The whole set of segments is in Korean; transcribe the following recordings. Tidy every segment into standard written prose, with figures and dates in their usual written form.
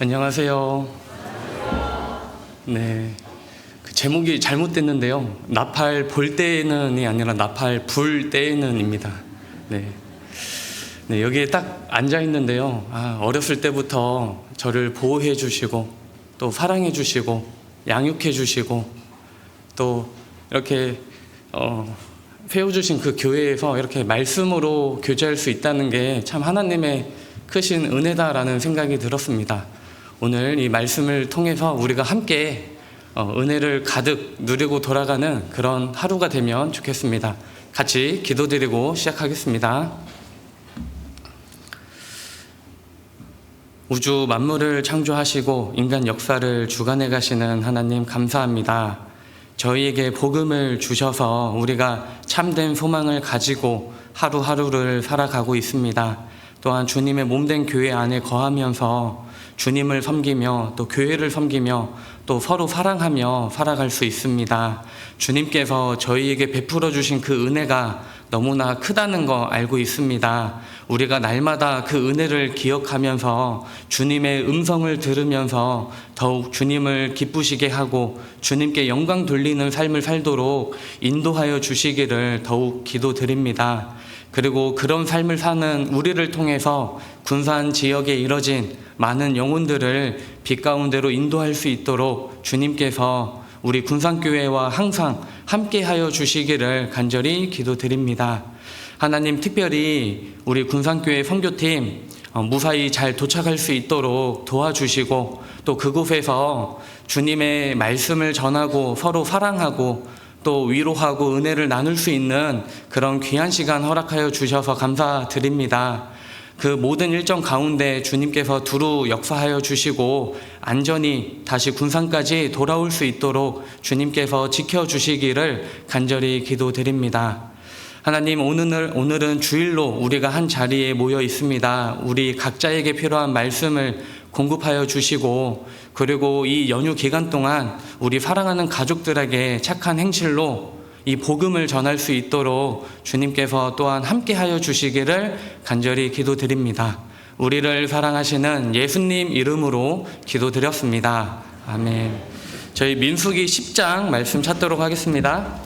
안녕하세요. 네, 그 제목이 잘못됐는데요. 나팔 볼 때에는이 아니라 나팔 불 때에는입니다. 네, 여기에 딱 앉아 있는데요. 어렸을 때부터 저를 보호해 주시고 또 사랑해 주시고 양육해 주시고 또 이렇게 세워주신 그 교회에서 이렇게 말씀으로 교제할 수 있다는 게 참 하나님의 크신 은혜다라는 생각이 들었습니다. 오늘 이 말씀을 통해서 우리가 함께 은혜를 가득 누리고 돌아가는 그런 하루가 되면 좋겠습니다. 같이 기도드리고 시작하겠습니다. 우주 만물을 창조하시고 인간 역사를 주관해 가시는 하나님 감사합니다. 저희에게 복음을 주셔서 우리가 참된 소망을 가지고 하루하루를 살아가고 있습니다. 또한 주님의 몸된 교회 안에 거하면서 주님을 섬기며 또 교회를 섬기며 또 서로 사랑하며 살아갈 수 있습니다. 주님께서 저희에게 베풀어 주신 그 은혜가 너무나 크다는 거 알고 있습니다. 우리가 날마다 그 은혜를 기억하면서 주님의 음성을 들으면서 더욱 주님을 기쁘시게 하고 주님께 영광 돌리는 삶을 살도록 인도하여 주시기를 더욱 기도드립니다. 그리고 그런 삶을 사는 우리를 통해서 군산 지역에 이뤄진 많은 영혼들을 빛 가운데로 인도할 수 있도록 주님께서 우리 군산교회와 항상 함께하여 주시기를 간절히 기도드립니다. 하나님, 특별히 우리 군산교회 선교팀 무사히 잘 도착할 수 있도록 도와주시고 또 그곳에서 주님의 말씀을 전하고 서로 사랑하고 또 위로하고 은혜를 나눌 수 있는 그런 귀한 시간 허락하여 주셔서 감사드립니다. 그 모든 일정 가운데 주님께서 두루 역사하여 주시고 안전히 다시 군산까지 돌아올 수 있도록 주님께서 지켜주시기를 간절히 기도드립니다. 하나님, 오늘은 주일로 우리가 한 자리에 모여 있습니다. 우리 각자에게 필요한 말씀을 공급하여 주시고 그리고 이 연휴 기간 동안 우리 사랑하는 가족들에게 착한 행실로 이 복음을 전할 수 있도록 주님께서 또한 함께하여 주시기를 간절히 기도드립니다. 우리를 사랑하시는 예수님 이름으로 기도드렸습니다. 아멘. 저희 민수기 10장 말씀 찾도록 하겠습니다.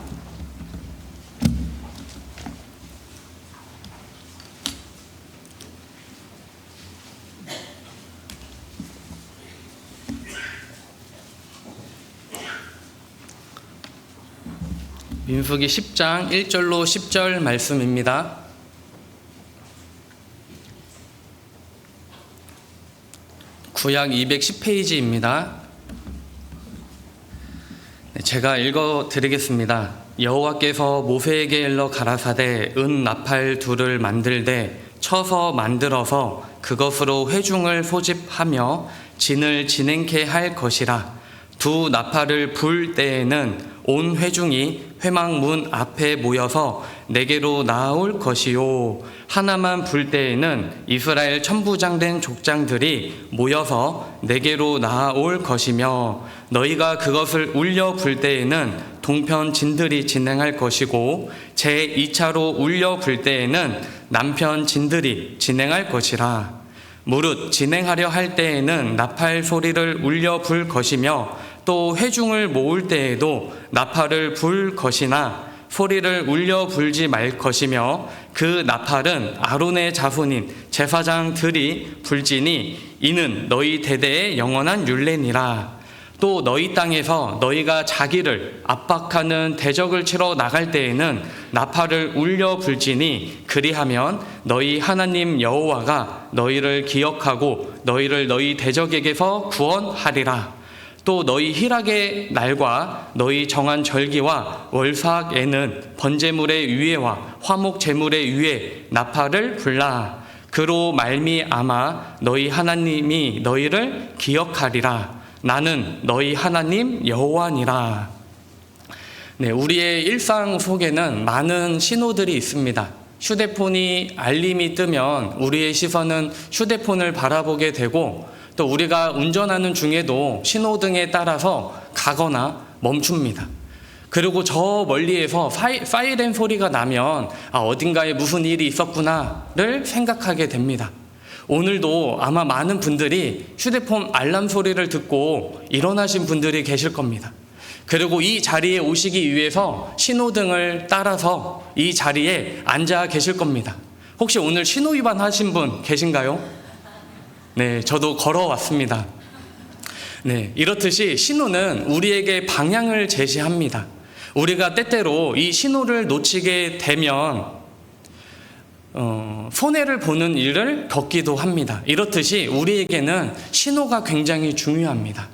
민수기 10장 1절로 10절 말씀입니다. 구약 210페이지입니다. 제가 읽어드리겠습니다. 여호와께서 모세에게 일러 가라사대 은 나팔 둘을 만들되 쳐서 만들어서 그것으로 회중을 소집하며 진을 진행케 할 것이라. 두 나팔을 불 때에는 온 회중이 회막문 앞에 모여서 내게로 나아올 것이요, 하나만 불 때에는 이스라엘 천부장된 족장들이 모여서 내게로 나아올 것이며 너희가 그것을 울려 불 때에는 동편 진들이 진행할 것이고 제2차로 울려 불 때에는 남편 진들이 진행할 것이라. 무릇 진행하려 할 때에는 나팔 소리를 울려 불 것이며 또 회중을 모을 때에도 나팔을 불 것이나 소리를 울려 불지 말 것이며 그 나팔은 아론의 자손인 제사장들이 불지니 이는 너희 대대의 영원한 율례니라. 또 너희 땅에서 너희가 자기를 압박하는 대적을 치러 나갈 때에는 나팔을 울려 불지니 그리하면 너희 하나님 여호와가 너희를 기억하고 너희를 너희 대적에게서 구원하리라. 또 너희 희락의 날과 너희 정한 절기와 월삭에는 번제물의 위에와 화목 제물의 위에 나팔을 불라. 그로 말미암아 너희 하나님이 너희를 기억하리라. 나는 너희 하나님 여호와니라. 네, 우리의 일상 속에는 많은 신호들이 있습니다. 휴대폰이 알림이 뜨면 우리의 시선은 휴대폰을 바라보게 되고 또 우리가 운전하는 중에도 신호등에 따라서 가거나 멈춥니다. 그리고 저 멀리에서 사이렌 소리가 나면 어딘가에 무슨 일이 있었구나를 생각하게 됩니다. 오늘도 아마 많은 분들이 휴대폰 알람 소리를 듣고 일어나신 분들이 계실 겁니다. 그리고 이 자리에 오시기 위해서 신호등을 따라서 이 자리에 앉아 계실 겁니다. 혹시 오늘 신호 위반하신 분 계신가요? 네, 저도 걸어왔습니다. 네, 이렇듯이 신호는 우리에게 방향을 제시합니다. 우리가 때때로 이 신호를 놓치게 되면 손해를 보는 일을 겪기도 합니다. 이렇듯이 우리에게는 신호가 굉장히 중요합니다.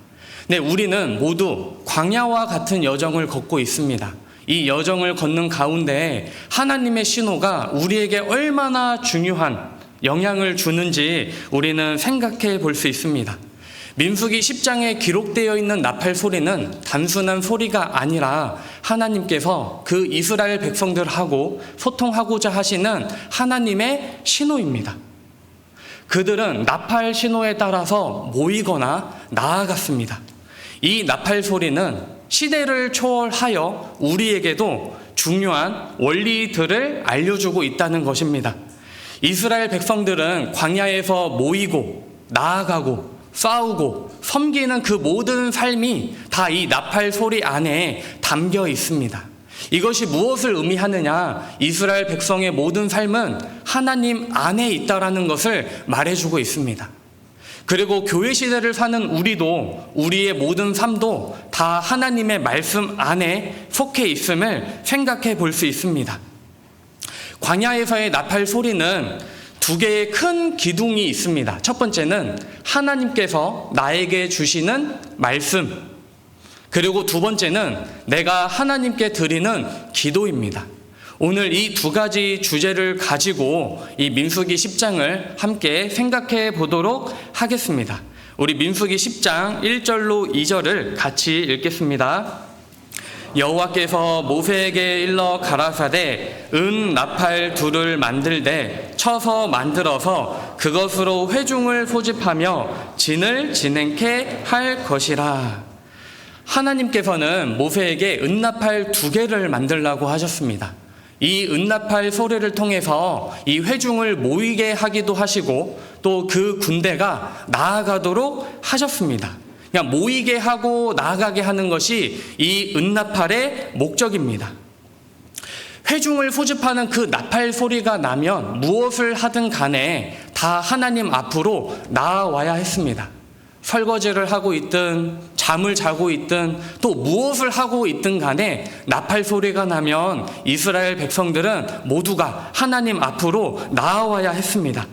네, 우리는 모두 광야와 같은 여정을 걷고 있습니다. 이 여정을 걷는 가운데 하나님의 신호가 우리에게 얼마나 중요한 영향을 주는지 우리는 생각해 볼 수 있습니다. 민수기 10장에 기록되어 있는 나팔 소리는 단순한 소리가 아니라 하나님께서 그 이스라엘 백성들하고 소통하고자 하시는 하나님의 신호입니다. 그들은 나팔 신호에 따라서 모이거나 나아갔습니다. 이 나팔 소리는 시대를 초월하여 우리에게도 중요한 원리들을 알려주고 있다는 것입니다. 이스라엘 백성들은 광야에서 모이고 나아가고 싸우고 섬기는 그 모든 삶이 다 이 나팔 소리 안에 담겨 있습니다. 이것이 무엇을 의미하느냐? 이스라엘 백성의 모든 삶은 하나님 안에 있다라는 것을 말해주고 있습니다. 그리고 교회 시대를 사는 우리도 우리의 모든 삶도 다 하나님의 말씀 안에 속해 있음을 생각해 볼 수 있습니다. 광야에서의 나팔 소리는 두 개의 큰 기둥이 있습니다. 첫 번째는 하나님께서 나에게 주시는 말씀, 그리고 두 번째는 내가 하나님께 드리는 기도입니다. 오늘 이 두 가지 주제를 가지고 이 민수기 10장을 함께 생각해 보도록 하겠습니다. 우리 민수기 10장 1절로 2절을 같이 읽겠습니다. 여호와께서 모세에게 일러 가라사대 은 나팔 둘을 만들되 쳐서 만들어서 그것으로 회중을 소집하며 진을 진행케 할 것이라. 하나님께서는 모세에게 은나팔 2개를 만들라고 하셨습니다. 이 은나팔 소리를 통해서 이 회중을 모이게 하기도 하시고 또 그 군대가 나아가도록 하셨습니다. 그냥 모이게 하고 나아가게 하는 것이 이 은나팔의 목적입니다. 회중을 소집하는 그 나팔 소리가 나면 무엇을 하든 간에 다 하나님 앞으로 나아와야 했습니다. 설거지를 하고 있든 잠을 자고 있든 또 무엇을 하고 있든 간에 나팔 소리가 나면 이스라엘 백성들은 모두가 하나님 앞으로 나아와야 했습니다.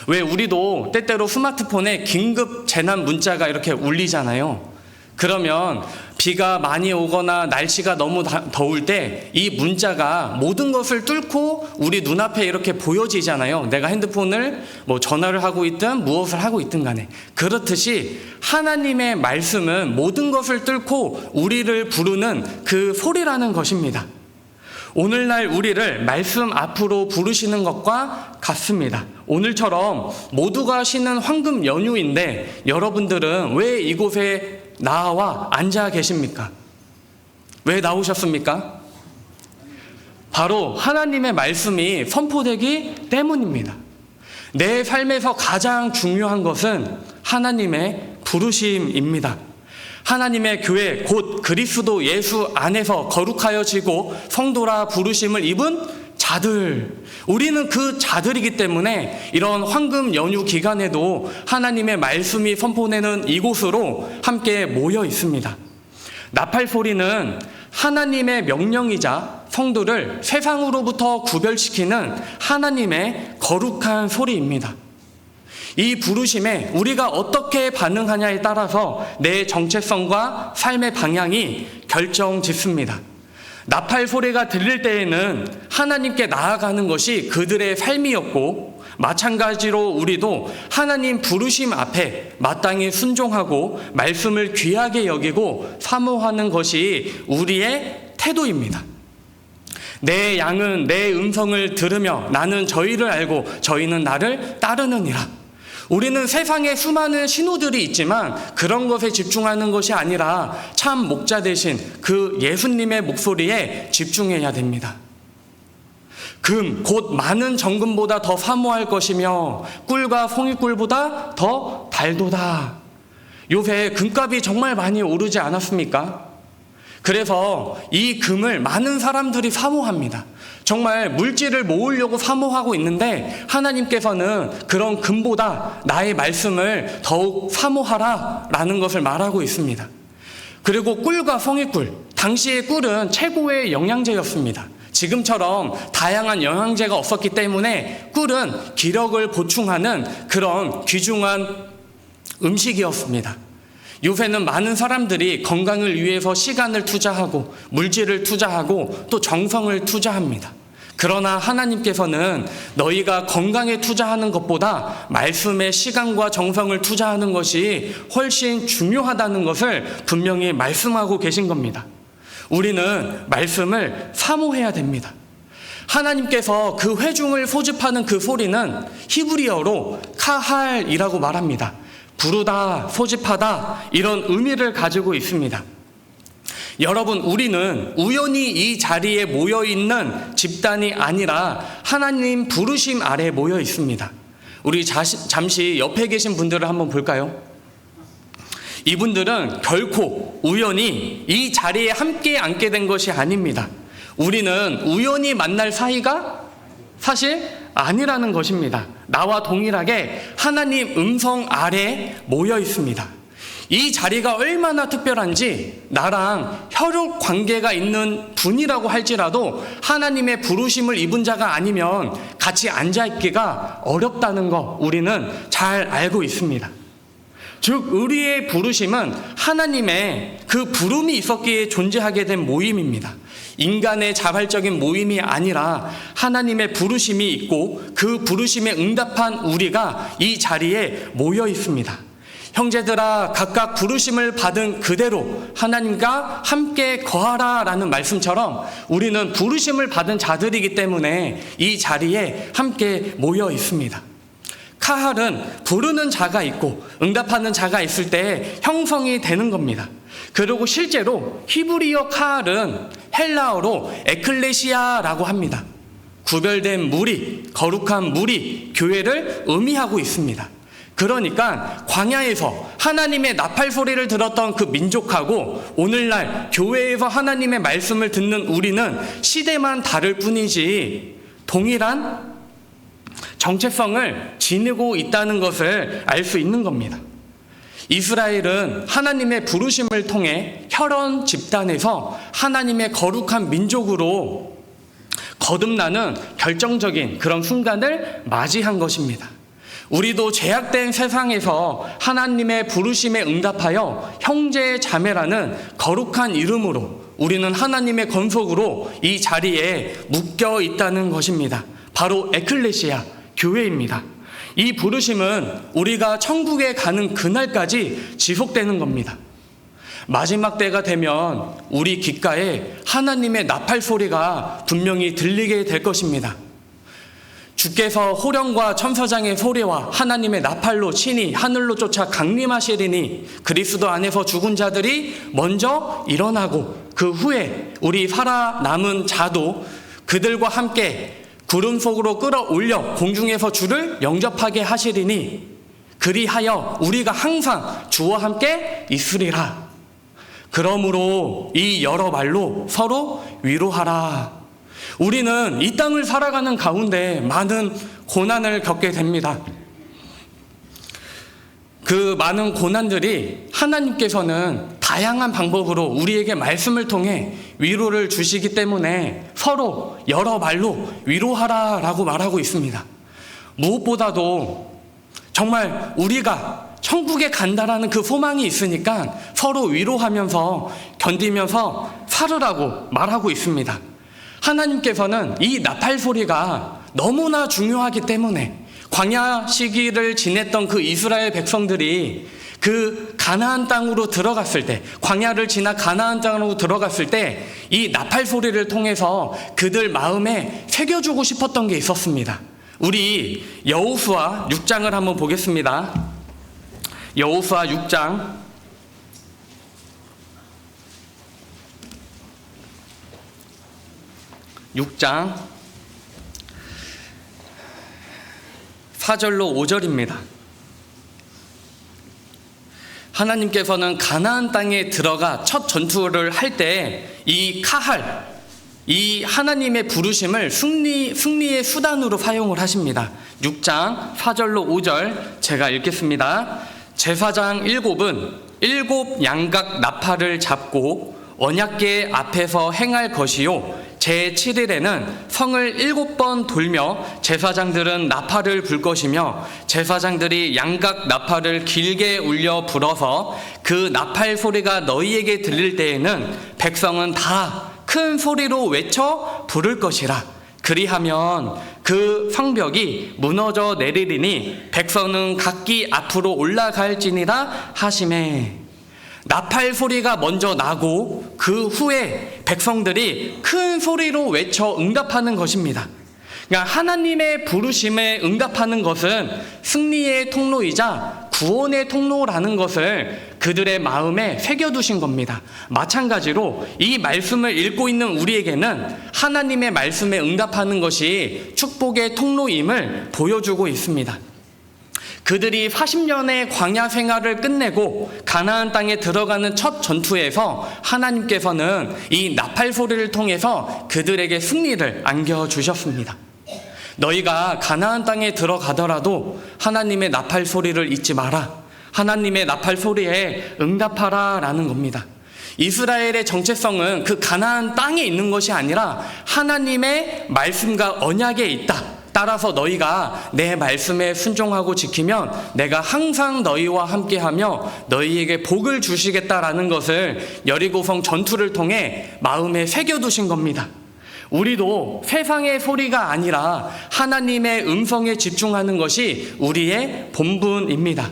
왜 우리도 때때로 스마트폰에 긴급 재난 문자가 이렇게 울리잖아요. 그러면 비가 많이 오거나 날씨가 너무 더울 때 이 문자가 모든 것을 뚫고 우리 눈앞에 이렇게 보여지잖아요. 내가 핸드폰을 전화를 하고 있든 무엇을 하고 있든 간에. 그렇듯이 하나님의 말씀은 모든 것을 뚫고 우리를 부르는 그 소리라는 것입니다. 오늘날 우리를 말씀 앞으로 부르시는 것과 같습니다. 오늘처럼 모두가 쉬는 황금 연휴인데 여러분들은 왜 이곳에 나와 앉아 계십니까? 왜 나오셨습니까? 바로 하나님의 말씀이 선포되기 때문입니다. 내 삶에서 가장 중요한 것은 하나님의 부르심입니다. 하나님의 교회 곧 그리스도 예수 안에서 거룩하여지고 성도라 부르심을 입은 자들, 우리는 그 자들이기 때문에 이런 황금 연휴 기간에도 하나님의 말씀이 선포되는 이곳으로 함께 모여 있습니다. 나팔 소리는 하나님의 명령이자 성도를 세상으로부터 구별시키는 하나님의 거룩한 소리입니다. 이 부르심에 우리가 어떻게 반응하냐에 따라서 내 정체성과 삶의 방향이 결정짓습니다. 나팔 소리가 들릴 때에는 하나님께 나아가는 것이 그들의 삶이었고, 마찬가지로 우리도 하나님 부르심 앞에 마땅히 순종하고 말씀을 귀하게 여기고 사모하는 것이 우리의 태도입니다. 내 양은 내 음성을 들으며 나는 저희를 알고 저희는 나를 따르느니라. 우리는 세상에 수많은 신호들이 있지만 그런 것에 집중하는 것이 아니라 참 목자 되신 그 예수님의 목소리에 집중해야 됩니다. 금, 곧 많은 정금보다 더 사모할 것이며 꿀과 송이꿀보다 더 달도다. 요새 금값이 정말 많이 오르지 않았습니까? 그래서 이 금을 많은 사람들이 사모합니다. 정말 물질을 모으려고 사모하고 있는데 하나님께서는 그런 금보다 나의 말씀을 더욱 사모하라 라는 것을 말하고 있습니다. 그리고 꿀과 송이꿀, 당시의 꿀은 최고의 영양제였습니다. 지금처럼 다양한 영양제가 없었기 때문에 꿀은 기력을 보충하는 그런 귀중한 음식이었습니다. 요새는 많은 사람들이 건강을 위해서 시간을 투자하고 물질을 투자하고 또 정성을 투자합니다. 그러나 하나님께서는 너희가 건강에 투자하는 것보다 말씀에 시간과 정성을 투자하는 것이 훨씬 중요하다는 것을 분명히 말씀하고 계신 겁니다. 우리는 말씀을 사모해야 됩니다. 하나님께서 그 회중을 소집하는 그 소리는 히브리어로 카할이라고 말합니다. 부르다, 소집하다 이런 의미를 가지고 있습니다. 여러분, 우리는 우연히 이 자리에 모여있는 집단이 아니라 하나님 부르심 아래 모여 있습니다. 우리 잠시 옆에 계신 분들을 한번 볼까요? 이분들은 결코 우연히 이 자리에 함께 앉게 된 것이 아닙니다. 우리는 우연히 만날 사이가 사실 아니라는 것입니다. 나와 동일하게 하나님 음성 아래 모여 있습니다. 이 자리가 얼마나 특별한지 나랑 혈육 관계가 있는 분이라고 할지라도 하나님의 부르심을 입은 자가 아니면 같이 앉아있기가 어렵다는 거 우리는 잘 알고 있습니다. 즉 우리의 부르심은 하나님의 그 부름이 있었기에 존재하게 된 모임입니다. 인간의 자발적인 모임이 아니라 하나님의 부르심이 있고 그 부르심에 응답한 우리가 이 자리에 모여 있습니다. 형제들아, 각각 부르심을 받은 그대로 하나님과 함께 거하라 라는 말씀처럼 우리는 부르심을 받은 자들이기 때문에 이 자리에 함께 모여 있습니다. 카할은 부르는 자가 있고 응답하는 자가 있을 때 형성이 되는 겁니다. 그리고 실제로 히브리어 카할은 헬라어로 에클레시아라고 합니다. 구별된 무리, 거룩한 무리, 교회를 의미하고 있습니다. 그러니까 광야에서 하나님의 나팔 소리를 들었던 그 민족하고 오늘날 교회에서 하나님의 말씀을 듣는 우리는 시대만 다를 뿐이지 동일한 정체성을 지니고 있다는 것을 알 수 있는 겁니다. 이스라엘은 하나님의 부르심을 통해 혈연 집단에서 하나님의 거룩한 민족으로 거듭나는 결정적인 그런 순간을 맞이한 것입니다. 우리도 죄악된 세상에서 하나님의 부르심에 응답하여 형제 자매라는 거룩한 이름으로 우리는 하나님의 건속으로 이 자리에 묶여 있다는 것입니다. 바로 에클레시아, 교회입니다. 이 부르심은 우리가 천국에 가는 그날까지 지속되는 겁니다. 마지막 때가 되면 우리 귓가에 하나님의 나팔 소리가 분명히 들리게 될 것입니다. 주께서 호령과 천사장의 소리와 하나님의 나팔로 친히 하늘로 쫓아 강림하시리니 그리스도 안에서 죽은 자들이 먼저 일어나고 그 후에 우리 살아남은 자도 그들과 함께 구름 속으로 끌어올려 공중에서 주를 영접하게 하시리니 그리하여 우리가 항상 주와 함께 있으리라. 그러므로 이 여러 말로 서로 위로하라. 우리는 이 땅을 살아가는 가운데 많은 고난을 겪게 됩니다. 그 많은 고난들이 하나님께서는 다양한 방법으로 우리에게 말씀을 통해 위로를 주시기 때문에 서로 여러 말로 위로하라라고 말하고 있습니다. 무엇보다도 정말 우리가 천국에 간다라는 그 소망이 있으니까 서로 위로하면서 견디면서 살으라고 말하고 있습니다. 하나님께서는 이 나팔 소리가 너무나 중요하기 때문에 광야 시기를 지냈던 그 이스라엘 백성들이 그 가나안 땅으로 들어갔을 때, 광야를 지나 가나안 땅으로 들어갔을 때 이 나팔 소리를 통해서 그들 마음에 새겨주고 싶었던 게 있었습니다. 우리 여호수아 6장을 한번 보겠습니다. 여호수아 6장 6장 4절로 5절입니다. 하나님께서는 가나안 땅에 들어가 첫 전투를 할 때 이 카할, 이 하나님의 부르심을 승리의 수단으로 사용을 하십니다. 6장 4절로 5절 제가 읽겠습니다. 제사장 7은 7 양각 나팔을 잡고 언약궤 앞에서 행할 것이요, 제7일에는 성을 7번 돌며 제사장들은 나팔을 불 것이며, 제사장들이 양각 나팔을 길게 울려 불어서 그 나팔 소리가 너희에게 들릴 때에는 백성은 다 큰 소리로 외쳐 부를 것이라. 그리하면 그 성벽이 무너져 내리리니 백성은 각기 앞으로 올라갈지니라 하시매. 나팔 소리가 먼저 나고 그 후에 백성들이 큰 소리로 외쳐 응답하는 것입니다. 그러니까 하나님의 부르심에 응답하는 것은 승리의 통로이자 구원의 통로라는 것을 그들의 마음에 새겨두신 겁니다. 마찬가지로 이 말씀을 읽고 있는 우리에게는 하나님의 말씀에 응답하는 것이 축복의 통로임을 보여주고 있습니다. 그들이 40년의 광야 생활을 끝내고 가나안 땅에 들어가는 첫 전투에서 하나님께서는 이 나팔 소리를 통해서 그들에게 승리를 안겨주셨습니다. 너희가 가나안 땅에 들어가더라도 하나님의 나팔 소리를 잊지 마라. 하나님의 나팔 소리에 응답하라 라는 겁니다. 이스라엘의 정체성은 그 가나안 땅에 있는 것이 아니라 하나님의 말씀과 언약에 있다. 따라서 너희가 내 말씀에 순종하고 지키면 내가 항상 너희와 함께하며 너희에게 복을 주시겠다라는 것을 여리고성 전투를 통해 마음에 새겨두신 겁니다. 우리도 세상의 소리가 아니라 하나님의 음성에 집중하는 것이 우리의 본분입니다.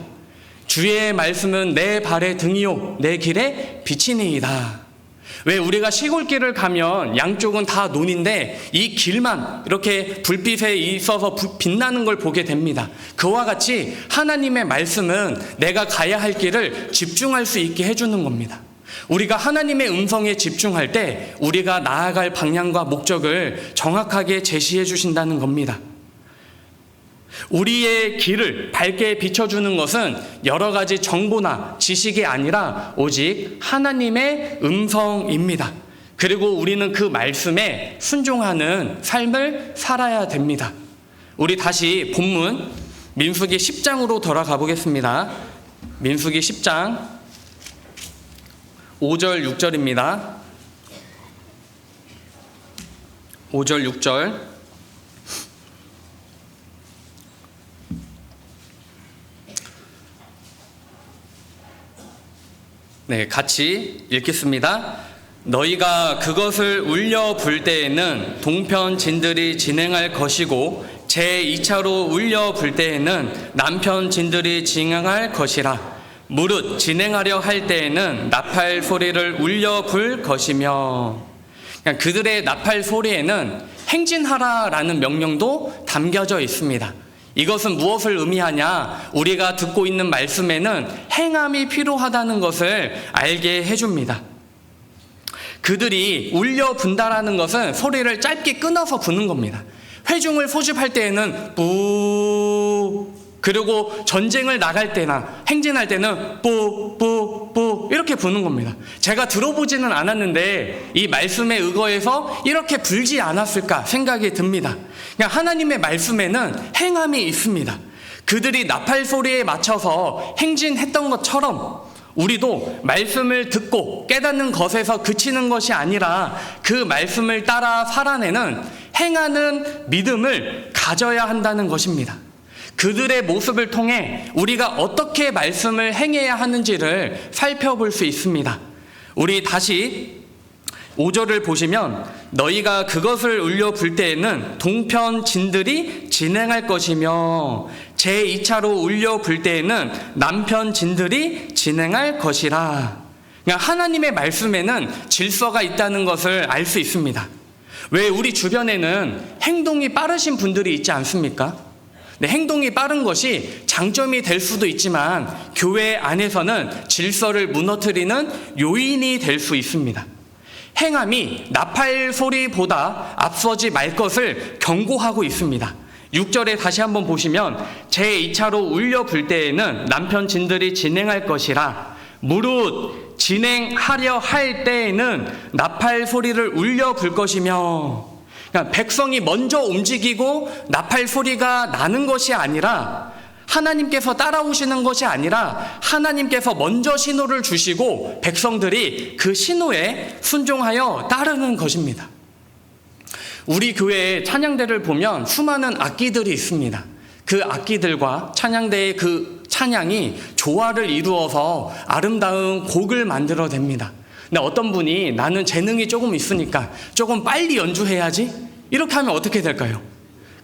주의 말씀은 내 발의 등이요 내 길의 빛이니이다. 왜 우리가 시골길을 가면 양쪽은 다 논인데 이 길만 이렇게 불빛에 있어서 빛나는 걸 보게 됩니다. 그와 같이 하나님의 말씀은 내가 가야 할 길을 집중할 수 있게 해주는 겁니다. 우리가 하나님의 음성에 집중할 때 우리가 나아갈 방향과 목적을 정확하게 제시해 주신다는 겁니다. 우리의 길을 밝게 비춰주는 것은 여러 가지 정보나 지식이 아니라 오직 하나님의 음성입니다. 그리고 우리는 그 말씀에 순종하는 삶을 살아야 됩니다. 우리 다시 본문 민수기 10장으로 돌아가 보겠습니다. 민수기 10장 5절 6절입니다. 5절 6절 네, 같이 읽겠습니다. 너희가 그것을 울려 불 때에는 동편 진들이 진행할 것이고 제2차로 울려 불 때에는 남편 진들이 진행할 것이라. 무릇 진행하려 할 때에는 나팔 소리를 울려 불 것이며. 그들의 나팔 소리에는 행진하라라는 명령도 담겨져 있습니다. 이것은 무엇을 의미하냐? 우리가 듣고 있는 말씀에는 행함이 필요하다는 것을 알게 해줍니다. 그들이 울려 분다라는 것은 소리를 짧게 끊어서 부는 겁니다. 회중을 소집할 때에는 뿌, 그리고 전쟁을 나갈 때나 행진할 때는 뿌 이렇게 부는 겁니다. 제가 들어보지는 않았는데 이 말씀에 의거해서 이렇게 불지 않았을까 생각이 듭니다. 그냥 하나님의 말씀에는 행함이 있습니다. 그들이 나팔 소리에 맞춰서 행진했던 것처럼 우리도 말씀을 듣고 깨닫는 것에서 그치는 것이 아니라 그 말씀을 따라 살아내는 행하는 믿음을 가져야 한다는 것입니다. 그들의 모습을 통해 우리가 어떻게 말씀을 행해야 하는지를 살펴볼 수 있습니다. 우리 다시 5절을 보시면 너희가 그것을 울려 불 때에는 동편 진들이 진행할 것이며 제2차로 울려 불 때에는 남편 진들이 진행할 것이라. 그러니까 하나님의 말씀에는 질서가 있다는 것을 알 수 있습니다. 왜 우리 주변에는 행동이 빠르신 분들이 있지 않습니까? 네, 행동이 빠른 것이 장점이 될 수도 있지만 교회 안에서는 질서를 무너뜨리는 요인이 될 수 있습니다. 행함이 나팔 소리보다 앞서지 말 것을 경고하고 있습니다. 6절에 다시 한번 보시면 제2차로 울려 불 때에는 남편 진들이 진행할 것이라 무릇 진행하려 할 때에는 나팔 소리를 울려 불 것이며, 그러니까 백성이 먼저 움직이고 나팔 소리가 나는 것이 아니라, 하나님께서 따라오시는 것이 아니라 하나님께서 먼저 신호를 주시고 백성들이 그 신호에 순종하여 따르는 것입니다. 우리 교회의 찬양대를 보면 수많은 악기들이 있습니다. 그 악기들과 찬양대의 그 찬양이 조화를 이루어서 아름다운 곡을 만들어냅니다. 근데 어떤 분이 나는 재능이 조금 있으니까 조금 빨리 연주해야지, 이렇게 하면 어떻게 될까요?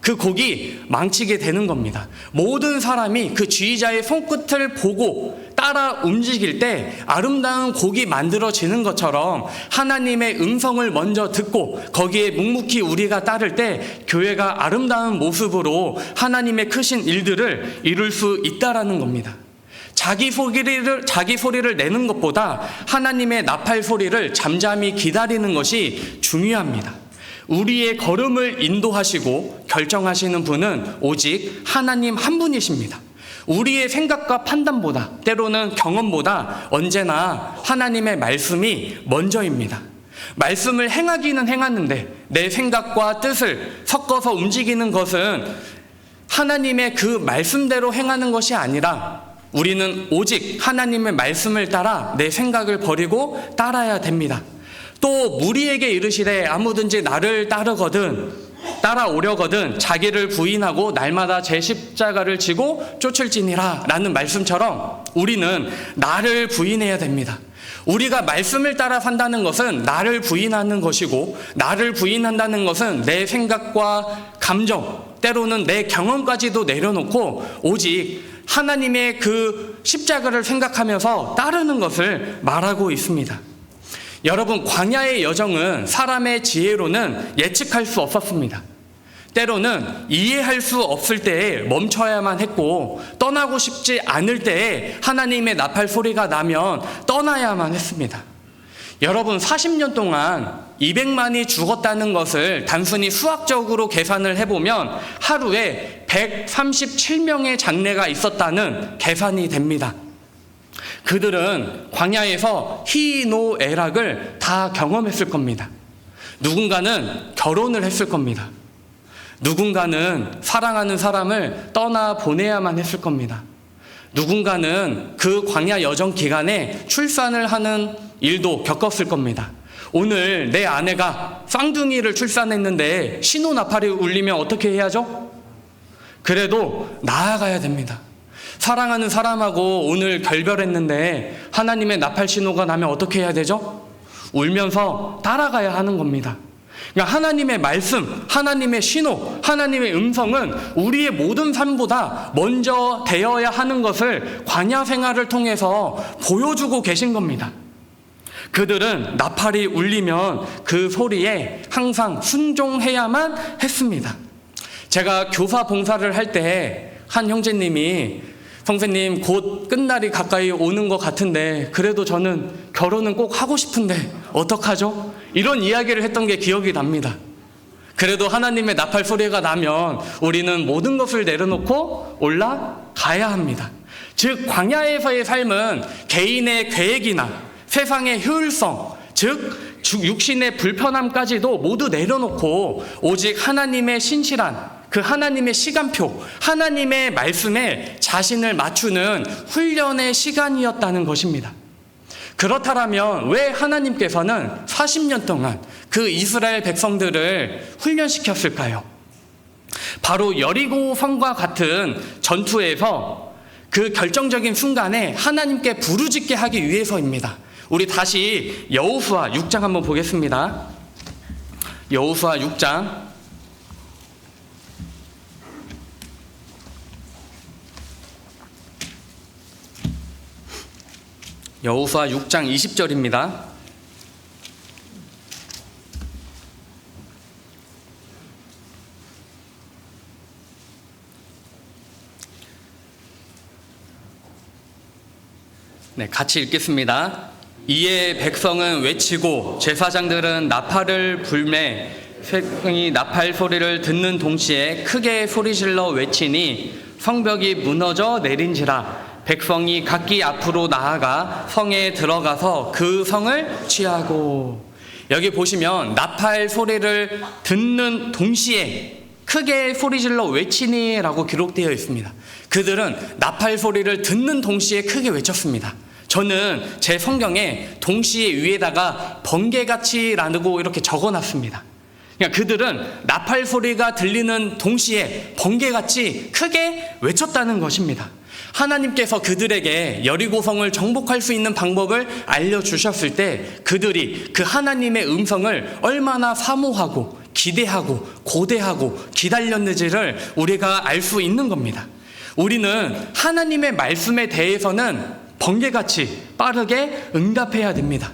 그 곡이 망치게 되는 겁니다. 모든 사람이 그 지휘자의 손끝을 보고 따라 움직일 때 아름다운 곡이 만들어지는 것처럼 하나님의 음성을 먼저 듣고 거기에 묵묵히 우리가 따를 때 교회가 아름다운 모습으로 하나님의 크신 일들을 이룰 수 있다라는 겁니다. 자기 소리를 내는 것보다 하나님의 나팔 소리를 잠잠히 기다리는 것이 중요합니다. 우리의 걸음을 인도하시고 결정하시는 분은 오직 하나님 한 분이십니다. 우리의 생각과 판단보다, 때로는 경험보다 언제나 하나님의 말씀이 먼저입니다. 말씀을 행하기는 행하는데 내 생각과 뜻을 섞어서 움직이는 것은 하나님의 그 말씀대로 행하는 것이 아니라 우리는 오직 하나님의 말씀을 따라 내 생각을 버리고 따라야 됩니다. 또 무리에게 이르시되 아무든지 나를 따라오려거든 자기를 부인하고 날마다 제 십자가를 지고 쫓을지니라 라는 말씀처럼 우리는 나를 부인해야 됩니다. 우리가 말씀을 따라 산다는 것은 나를 부인하는 것이고, 나를 부인한다는 것은 내 생각과 감정, 때로는 내 경험까지도 내려놓고 오직 하나님의 그 십자가를 생각하면서 따르는 것을 말하고 있습니다. 여러분, 광야의 여정은 사람의 지혜로는 예측할 수 없었습니다. 때로는 이해할 수 없을 때에 멈춰야만 했고, 떠나고 싶지 않을 때에 하나님의 나팔 소리가 나면 떠나야만 했습니다. 여러분, 40년 동안 200만이 죽었다는 것을 단순히 수학적으로 계산을 해보면 하루에 137명의 장례가 있었다는 계산이 됩니다. 그들은 광야에서 희노애락을 다 경험했을 겁니다. 누군가는 결혼을 했을 겁니다. 누군가는 사랑하는 사람을 떠나보내야만 했을 겁니다. 누군가는 그 광야 여정 기간에 출산을 하는 일도 겪었을 겁니다. 오늘 내 아내가 쌍둥이를 출산했는데 신호나팔이 울리면 어떻게 해야죠? 그래도 나아가야 됩니다. 사랑하는 사람하고 오늘 결별했는데 하나님의 나팔 신호가 나면 어떻게 해야 되죠? 울면서 따라가야 하는 겁니다. 그러니까 하나님의 말씀, 하나님의 신호, 하나님의 음성은 우리의 모든 삶보다 먼저 되어야 하는 것을 광야 생활을 통해서 보여주고 계신 겁니다. 그들은 나팔이 울리면 그 소리에 항상 순종해야만 했습니다. 제가 교사 봉사를 할 때 한 형제님이 선생님 곧 끝날이 가까이 오는 것 같은데 그래도 저는 결혼은 꼭 하고 싶은데 어떡하죠? 이런 이야기를 했던 게 기억이 납니다. 그래도 하나님의 나팔 소리가 나면 우리는 모든 것을 내려놓고 올라가야 합니다. 즉 광야에서의 삶은 개인의 계획이나 세상의 효율성, 즉 육신의 불편함까지도 모두 내려놓고 오직 하나님의 신실한 그 하나님의 시간표, 하나님의 말씀에 자신을 맞추는 훈련의 시간이었다는 것입니다. 그렇다면 왜 하나님께서는 40년 동안 그 이스라엘 백성들을 훈련시켰을까요? 바로 여리고 성과 같은 전투에서 그 결정적인 순간에 하나님께 부르짖게 하기 위해서입니다. 우리 다시 여호수아 6장 한번 보겠습니다. 여호수아 6장 여호수아 6장 20절입니다. 네, 같이 읽겠습니다. 이에 백성은 외치고 제사장들은 나팔을 불매 백성이 나팔 소리를 듣는 동시에 크게 소리질러 외치니 성벽이 무너져 내린지라. 백성이 각기 앞으로 나아가 성에 들어가서 그 성을 취하고. 여기 보시면 나팔 소리를 듣는 동시에 크게 소리질러 외치니 라고 기록되어 있습니다. 그들은 나팔 소리를 듣는 동시에 크게 외쳤습니다. 저는 제 성경에 동시에 위에다가 번개같이 라고 이렇게 적어놨습니다. 그러니까 그들은 나팔 소리가 들리는 동시에 번개같이 크게 외쳤다는 것입니다. 하나님께서 그들에게 여리고성을 정복할 수 있는 방법을 알려주셨을 때 그들이 그 하나님의 음성을 얼마나 사모하고 기대하고 고대하고 기다렸는지를 우리가 알 수 있는 겁니다. 우리는 하나님의 말씀에 대해서는 번개같이 빠르게 응답해야 됩니다.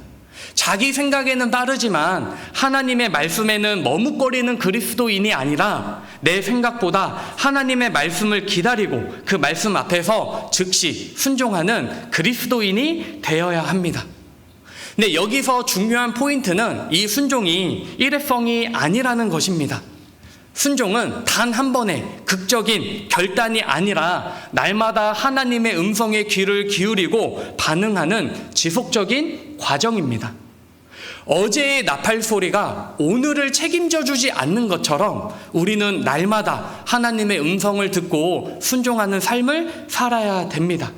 자기 생각에는 빠르지만 하나님의 말씀에는 머뭇거리는 그리스도인이 아니라 내 생각보다 하나님의 말씀을 기다리고 그 말씀 앞에서 즉시 순종하는 그리스도인이 되어야 합니다. 근데 여기서 중요한 포인트는 이 순종이 일회성이 아니라는 것입니다. 순종은 단 한 번의 극적인 결단이 아니라 날마다 하나님의 음성에 귀를 기울이고 반응하는 지속적인 과정입니다. 어제의 나팔 소리가 오늘을 책임져 주지 않는 것처럼 우리는 날마다 하나님의 음성을 듣고 순종하는 삶을 살아야 됩니다.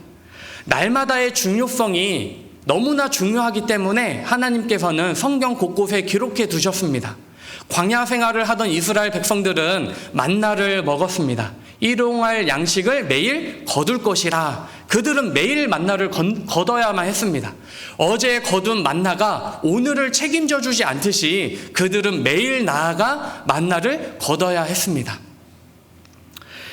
날마다의 중요성이 너무나 중요하기 때문에 하나님께서는 성경 곳곳에 기록해 두셨습니다. 광야 생활을 하던 이스라엘 백성들은 만나를 먹었습니다. 일용할 양식을 매일 거둘 것이라. 그들은 매일 만나를 거둬야만 했습니다. 어제 거둔 만나가 오늘을 책임져 주지 않듯이 그들은 매일 나아가 만나를 거둬야 했습니다.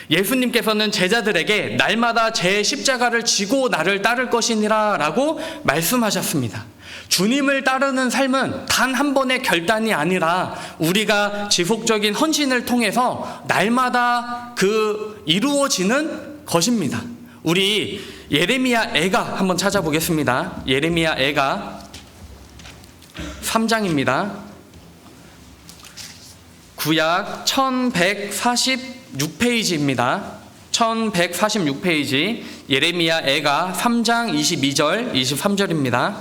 예수님께서는 제자들에게 날마다 제 십자가를 지고 나를 따를 것이니라 라고 말씀하셨습니다. 주님을 따르는 삶은 단 한 번의 결단이 아니라 우리가 지속적인 헌신을 통해서 날마다 이루어지는 것입니다. 우리 예레미야 애가 한번 찾아보겠습니다. 예레미야 애가 3장입니다. 구약 1146페이지입니다. 1146페이지 예레미야 애가 3장 22절 23절입니다.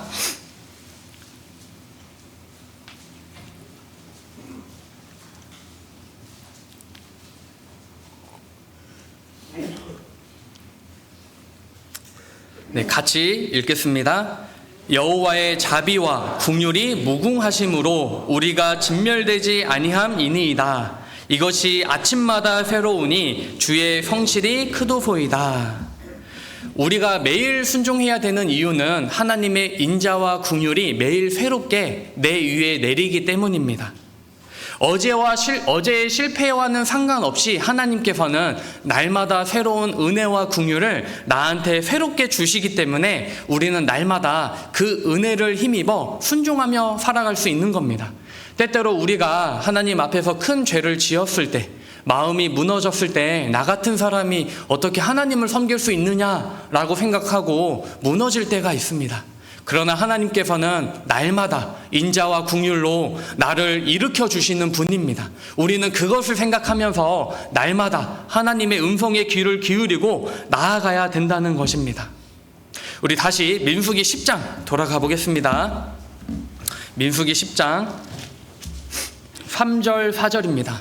네, 같이 읽겠습니다. 여호와의 자비와 긍휼이 무궁하심으로 우리가 진멸되지 아니함이니이다. 이것이 아침마다 새로우니 주의 성실이 크도소이다. 우리가 매일 순종해야 되는 이유는 하나님의 인자와 긍휼이 매일 새롭게 내 위에 내리기 때문입니다. 어제의 실패와는 상관없이 하나님께서는 날마다 새로운 은혜와 긍휼을 나한테 새롭게 주시기 때문에 우리는 날마다 그 은혜를 힘입어 순종하며 살아갈 수 있는 겁니다. 때때로 우리가 하나님 앞에서 큰 죄를 지었을 때, 마음이 무너졌을 때 나 같은 사람이 어떻게 하나님을 섬길 수 있느냐라고 생각하고 무너질 때가 있습니다. 그러나 하나님께서는 날마다 인자와 긍휼로 나를 일으켜 주시는 분입니다. 우리는 그것을 생각하면서 날마다 하나님의 음성에 귀를 기울이고 나아가야 된다는 것입니다. 우리 다시 민수기 10장 돌아가 보겠습니다. 민수기 10장 3절 4절입니다.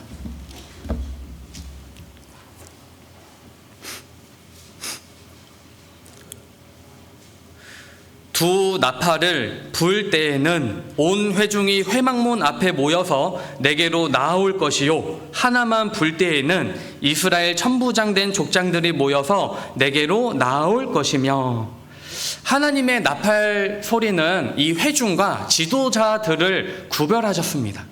두 나팔을 불 때에는 온 회중이 회막문 앞에 모여서 내게로 나아올 것이요 하나만 불 때에는 이스라엘 천부장된 족장들이 모여서 내게로 나아올 것이며. 하나님의 나팔 소리는 이 회중과 지도자들을 구별하셨습니다.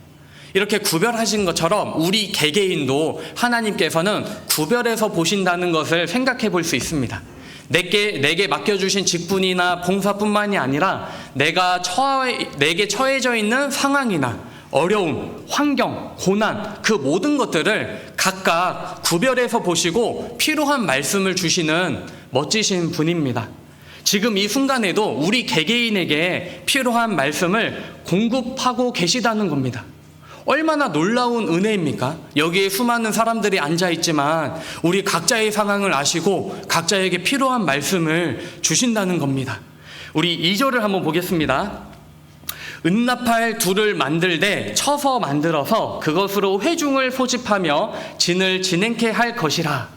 이렇게 구별하신 것처럼 우리 개개인도 하나님께서는 구별해서 보신다는 것을 생각해 볼 수 있습니다. 내게 맡겨주신 직분이나 봉사뿐만이 아니라 내게 처해져 있는 상황이나 어려움, 환경, 고난, 그 모든 것들을 각각 구별해서 보시고 필요한 말씀을 주시는 멋지신 분입니다. 지금 이 순간에도 우리 개개인에게 필요한 말씀을 공급하고 계시다는 겁니다. 얼마나 놀라운 은혜입니까? 여기에 수많은 사람들이 앉아있지만 우리 각자의 상황을 아시고 각자에게 필요한 말씀을 주신다는 겁니다. 우리 2절을 한번 보겠습니다. 은나팔 둘을 만들되 쳐서 만들어서 그것으로 회중을 소집하며 진을 진행케 할 것이라.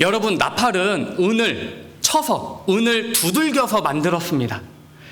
여러분, 나팔은 은을 쳐서, 은을 두들겨서 만들었습니다.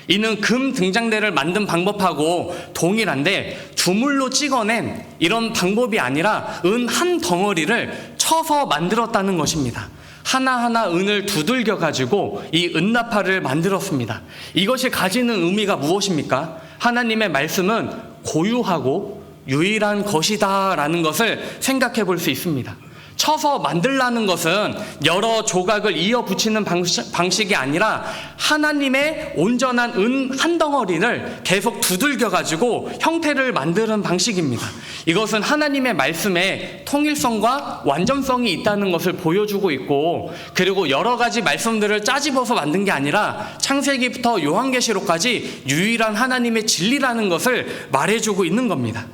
이는 금 등잔대를 만든 방법하고 동일한데 주물로 찍어낸 이런 방법이 아니라 은 한 덩어리를 쳐서 만들었다는 것입니다. 하나하나 은을 두들겨 가지고 이 은나팔을 만들었습니다. 이것이 가지는 의미가 무엇입니까? 하나님의 말씀은 고유하고 유일한 것이다 라는 것을 생각해 볼 수 있습니다. 쳐서 만들라는 것은 여러 조각을 이어 붙이는 방식이 아니라 하나님의 온전한 은 한 덩어리를 계속 두들겨 가지고 형태를 만드는 방식입니다. 이것은 하나님의 말씀에 통일성과 완전성이 있다는 것을 보여주고 있고, 그리고 여러 가지 말씀들을 짜집어서 만든 게 아니라 창세기부터 요한계시록까지 유일한 하나님의 진리라는 것을 말해주고 있는 겁니다.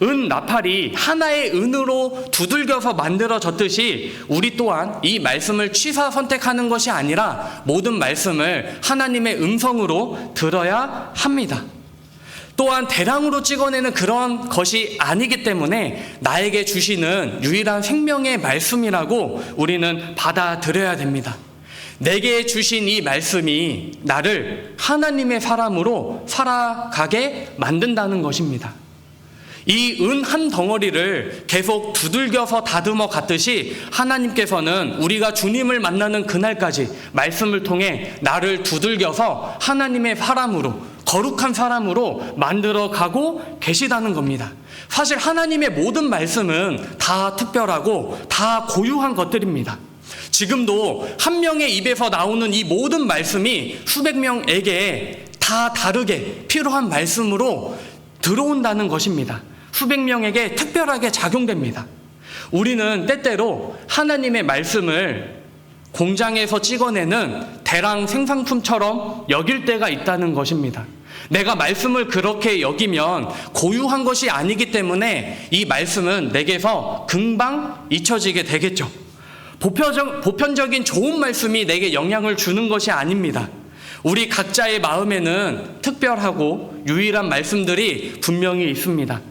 은 나팔이 하나의 은으로 두들겨서 만들어졌듯이 우리 또한 이 말씀을 취사 선택하는 것이 아니라 모든 말씀을 하나님의 음성으로 들어야 합니다. 또한 대량으로 찍어내는 그런 것이 아니기 때문에 나에게 주시는 유일한 생명의 말씀이라고 우리는 받아들여야 됩니다. 내게 주신 이 말씀이 나를 하나님의 사람으로 살아가게 만든다는 것입니다. 이 은 한 덩어리를 계속 두들겨서 다듬어 갔듯이 하나님께서는 우리가 주님을 만나는 그날까지 말씀을 통해 나를 두들겨서 하나님의 사람으로, 거룩한 사람으로 만들어 가고 계시다는 겁니다. 사실 하나님의 모든 말씀은 다 특별하고 다 고유한 것들입니다. 지금도 한 명의 입에서 나오는 이 모든 말씀이 수백 명에게 다 다르게 필요한 말씀으로 들어온다는 것입니다. 수백 명에게 특별하게 작용됩니다. 우리는 때때로 하나님의 말씀을 공장에서 찍어내는 대량 생산품처럼 여길 때가 있다는 것입니다. 내가 말씀을 그렇게 여기면 고유한 것이 아니기 때문에 이 말씀은 내게서 금방 잊혀지게 되겠죠. 보편적인 좋은 말씀이 내게 영향을 주는 것이 아닙니다. 우리 각자의 마음에는 특별하고 유일한 말씀들이 분명히 있습니다.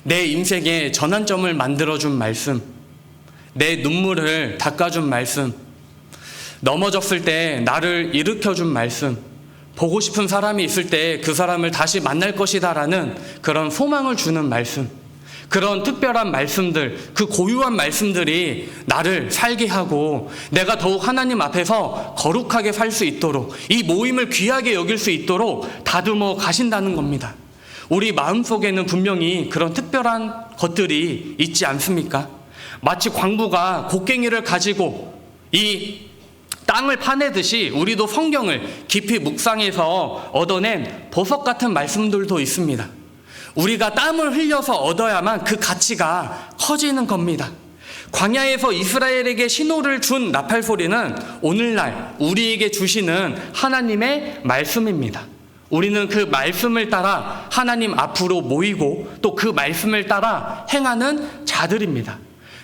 내 인생의 전환점을 만들어준 말씀, 내 눈물을 닦아준 말씀, 넘어졌을 때 나를 일으켜준 말씀, 보고 싶은 사람이 있을 때 그 사람을 다시 만날 것이다 라는 그런 소망을 주는 말씀, 그런 특별한 말씀들, 그 고유한 말씀들이 나를 살게 하고 내가 더욱 하나님 앞에서 거룩하게 살 수 있도록, 이 모임을 귀하게 여길 수 있도록 다듬어 가신다는 겁니다. 우리 마음속에는 분명히 그런 특별한 것들이 있지 않습니까? 마치 광부가 곡괭이를 가지고 이 땅을 파내듯이 우리도 성경을 깊이 묵상해서 얻어낸 보석 같은 말씀들도 있습니다. 우리가 땀을 흘려서 얻어야만 그 가치가 커지는 겁니다. 광야에서 이스라엘에게 신호를 준 나팔 소리는 오늘날 우리에게 주시는 하나님의 말씀입니다. 우리는 그 말씀을 따라 하나님 앞으로 모이고 또 그 말씀을 따라 행하는 자들입니다.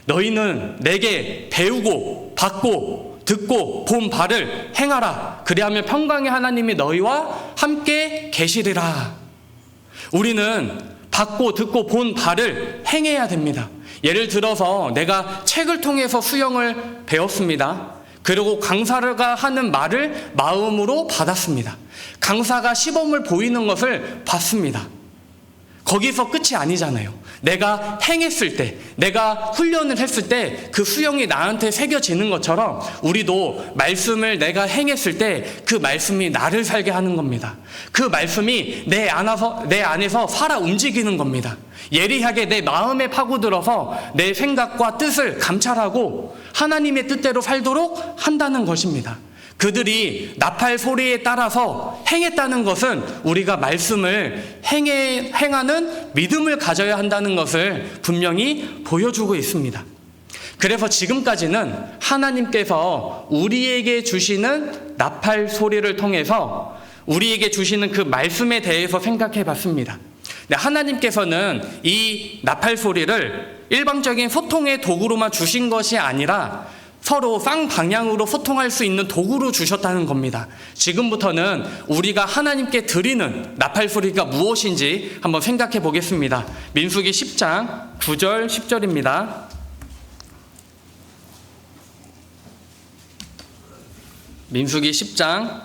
너희는 내게 배우고 받고 듣고 본 바를 행하라. 그리하면 평강의 하나님이 너희와 함께 계시리라. 우리는 받고 듣고 본 바를 행해야 됩니다. 예를 들어서 내가 책을 통해서 수영을 배웠습니다. 그리고 강사가 하는 말을 마음으로 받았습니다. 강사가 시범을 보이는 것을 봤습니다. 거기서 끝이 아니잖아요. 내가 행했을 때, 내가 훈련을 했을 때 그 수영이 나한테 새겨지는 것처럼 우리도 말씀을 내가 행했을 때 그 말씀이 나를 살게 하는 겁니다. 그 말씀이 내 안에서 살아 움직이는 겁니다. 예리하게 내 마음에 파고들어서 내 생각과 뜻을 감찰하고 하나님의 뜻대로 살도록 한다는 것입니다. 그들이 나팔 소리에 따라서 행했다는 것은 우리가 말씀을 행하는 믿음을 가져야 한다는 것을 분명히 보여주고 있습니다. 그래서 지금까지는 하나님께서 우리에게 주시는 나팔 소리를 통해서 우리에게 주시는 그 말씀에 대해서 생각해 봤습니다. 근데 하나님께서는 이 나팔 소리를 일방적인 소통의 도구로만 주신 것이 아니라 서로 쌍방향으로 소통할 수 있는 도구로 주셨다는 겁니다. 지금부터는 우리가 하나님께 드리는 나팔 소리가 무엇인지 한번 생각해 보겠습니다. 민수기 10장 9절 10절입니다. 민수기 10장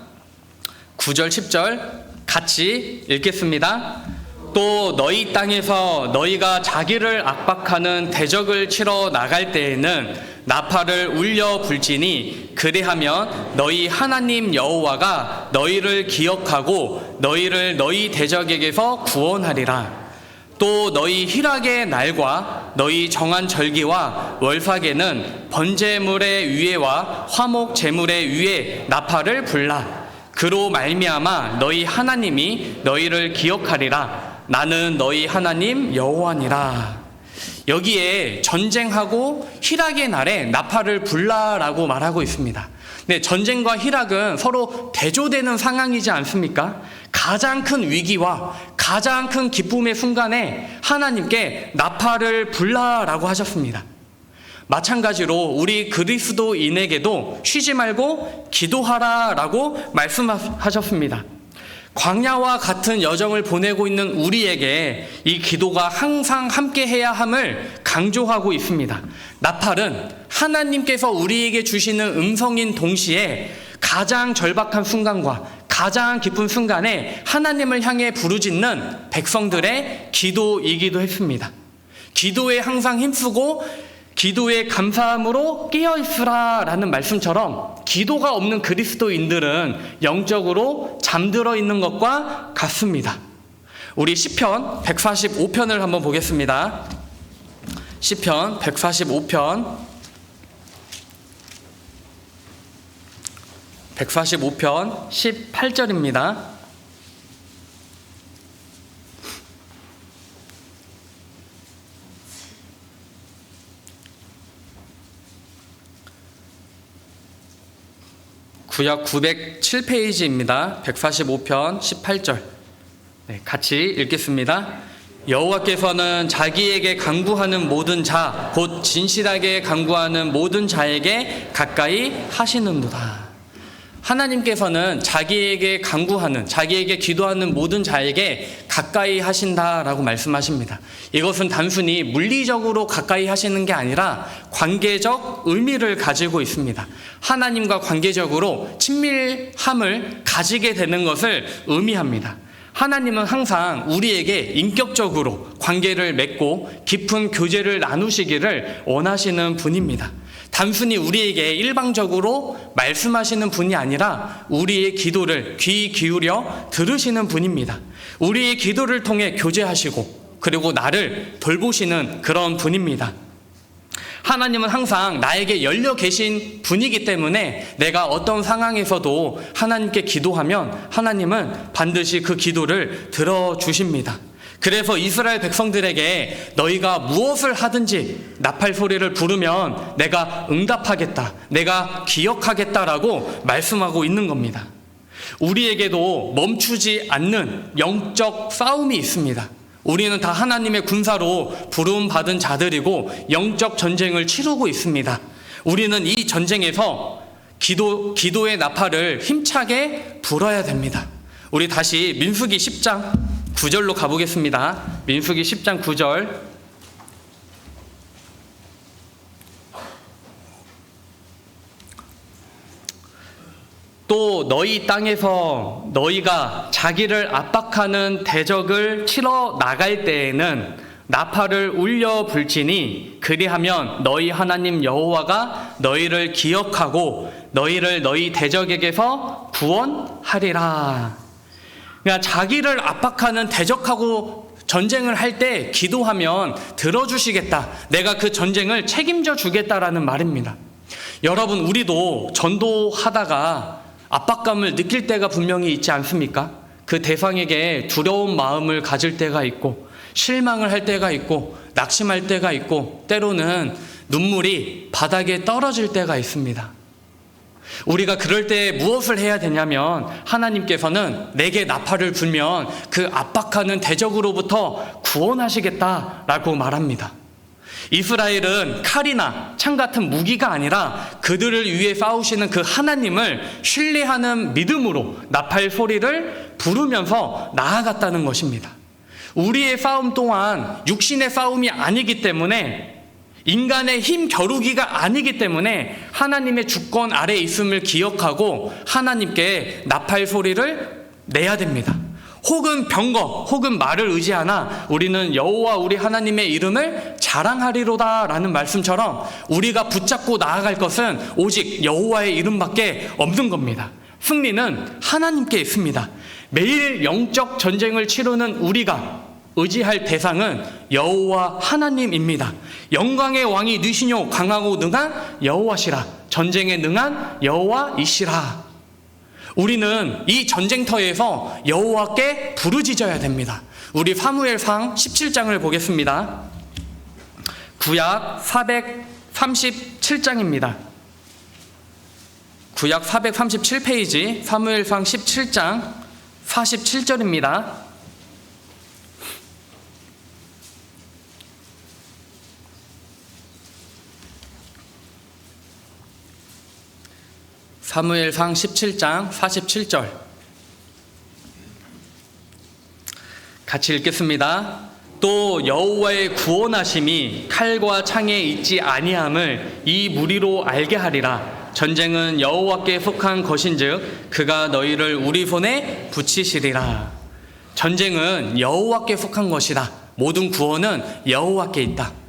9절 10절 같이 읽겠습니다. 또 너희 땅에서 너희가 자기를 압박하는 대적을 치러 나갈 때에는 나팔을 울려 불지니 그리하면 너희 하나님 여호와가 너희를 기억하고 너희를 너희 대적에게서 구원하리라. 또 너희 희락의 날과 너희 정한 절기와 월삭에는 번제물의 위에와 화목 제물의 위에 나팔을 불라. 그로 말미암아 너희 하나님이 너희를 기억하리라. 나는 너희 하나님 여호와니라. 여기에 전쟁하고 희락의 날에 나팔을 불라라고 말하고 있습니다. 네, 전쟁과 희락은 서로 대조되는 상황이지 않습니까? 가장 큰 위기와 가장 큰 기쁨의 순간에 하나님께 나팔을 불라라고 하셨습니다. 마찬가지로 우리 그리스도인에게도 쉬지 말고 기도하라라고 말씀하셨습니다. 광야와 같은 여정을 보내고 있는 우리에게 이 기도가 항상 함께 해야 함을 강조하고 있습니다. 나팔은 하나님께서 우리에게 주시는 음성인 동시에 가장 절박한 순간과 가장 기쁜 순간에 하나님을 향해 부르짖는 백성들의 기도이기도 했습니다. 기도에 항상 힘쓰고 기도에 감사함으로 깨어있으라 라는 말씀처럼 기도가 없는 그리스도인들은 영적으로 잠들어 있는 것과 같습니다. 우리 시편 145편을 한번 보겠습니다. 시편 145편 18절입니다. 구약 907페이지입니다. 145편 18절. 네, 같이 읽겠습니다. 여호와께서는 자기에게 간구하는 모든 자, 곧 진실하게 간구하는 모든 자에게 가까이 하시는도다. 하나님께서는 자기에게 간구하는, 자기에게 기도하는 모든 자에게 가까이 하신다라고 말씀하십니다. 이것은 단순히 물리적으로 가까이 하시는 게 아니라 관계적 의미를 가지고 있습니다. 하나님과 관계적으로 친밀함을 가지게 되는 것을 의미합니다. 하나님은 항상 우리에게 인격적으로 관계를 맺고 깊은 교제를 나누시기를 원하시는 분입니다. 단순히 우리에게 일방적으로 말씀하시는 분이 아니라 우리의 기도를 귀 기울여 들으시는 분입니다. 우리의 기도를 통해 교제하시고 그리고 나를 돌보시는 그런 분입니다. 하나님은 항상 나에게 열려 계신 분이기 때문에 내가 어떤 상황에서도 하나님께 기도하면 하나님은 반드시 그 기도를 들어주십니다. 그래서 이스라엘 백성들에게 너희가 무엇을 하든지 나팔 소리를 부르면 내가 응답하겠다, 내가 기억하겠다라고 말씀하고 있는 겁니다. 우리에게도 멈추지 않는 영적 싸움이 있습니다. 우리는 다 하나님의 군사로 부름받은 자들이고 영적 전쟁을 치르고 있습니다. 우리는 이 전쟁에서 기도의 나팔을 힘차게 불어야 됩니다. 우리 다시 민수기 10장 9절로 가보겠습니다. 민수기 10장 9절. 또 너희 땅에서 너희가 자기를 압박하는 대적을 치러 나갈 때에는 나팔을 울려 불지니 그리하면 너희 하나님 여호와가 너희를 기억하고 너희를 너희 대적에게서 구원하리라. 그러니까 자기를 압박하는 대적하고 전쟁을 할 때 기도하면 들어주시겠다. 내가 그 전쟁을 책임져 주겠다라는 말입니다. 여러분, 우리도 전도하다가 압박감을 느낄 때가 분명히 있지 않습니까? 그 대상에게 두려운 마음을 가질 때가 있고 실망을 할 때가 있고 낙심할 때가 있고 때로는 눈물이 바닥에 떨어질 때가 있습니다. 우리가 그럴 때 무엇을 해야 되냐면 하나님께서는 내게 나팔을 불면 그 압박하는 대적으로부터 구원하시겠다라고 말합니다. 이스라엘은 칼이나 창 같은 무기가 아니라 그들을 위해 싸우시는 그 하나님을 신뢰하는 믿음으로 나팔 소리를 부르면서 나아갔다는 것입니다. 우리의 싸움 또한 육신의 싸움이 아니기 때문에, 인간의 힘 겨루기가 아니기 때문에 하나님의 주권 아래에 있음을 기억하고 하나님께 나팔 소리를 내야 됩니다. 혹은 병거, 혹은 말을 의지하나 우리는 여호와 우리 하나님의 이름을 자랑하리로다 라는 말씀처럼 우리가 붙잡고 나아갈 것은 오직 여호와의 이름밖에 없는 겁니다. 승리는 하나님께 있습니다. 매일 영적 전쟁을 치르는 우리가 의지할 대상은 여호와 하나님입니다. 영광의 왕이 누시뇨 강하고 능한 여호와시라, 전쟁에 능한 여호와이시라. 우리는 이 전쟁터에서 여호와께 부르짖어야 됩니다. 우리 사무엘상 17장을 보겠습니다. 구약 437장입니다. 구약 437페이지 사무엘상 17장 47절입니다. 사무엘상 17장 47절 같이 읽겠습니다. 또 여호와의 구원하심이 칼과 창에 있지 아니함을 이 무리로 알게 하리라. 전쟁은 여호와께 속한 것인즉 그가 너희를 우리 손에 붙이시리라. 전쟁은 여호와께 속한 것이다. 모든 구원은 여호와께 있다.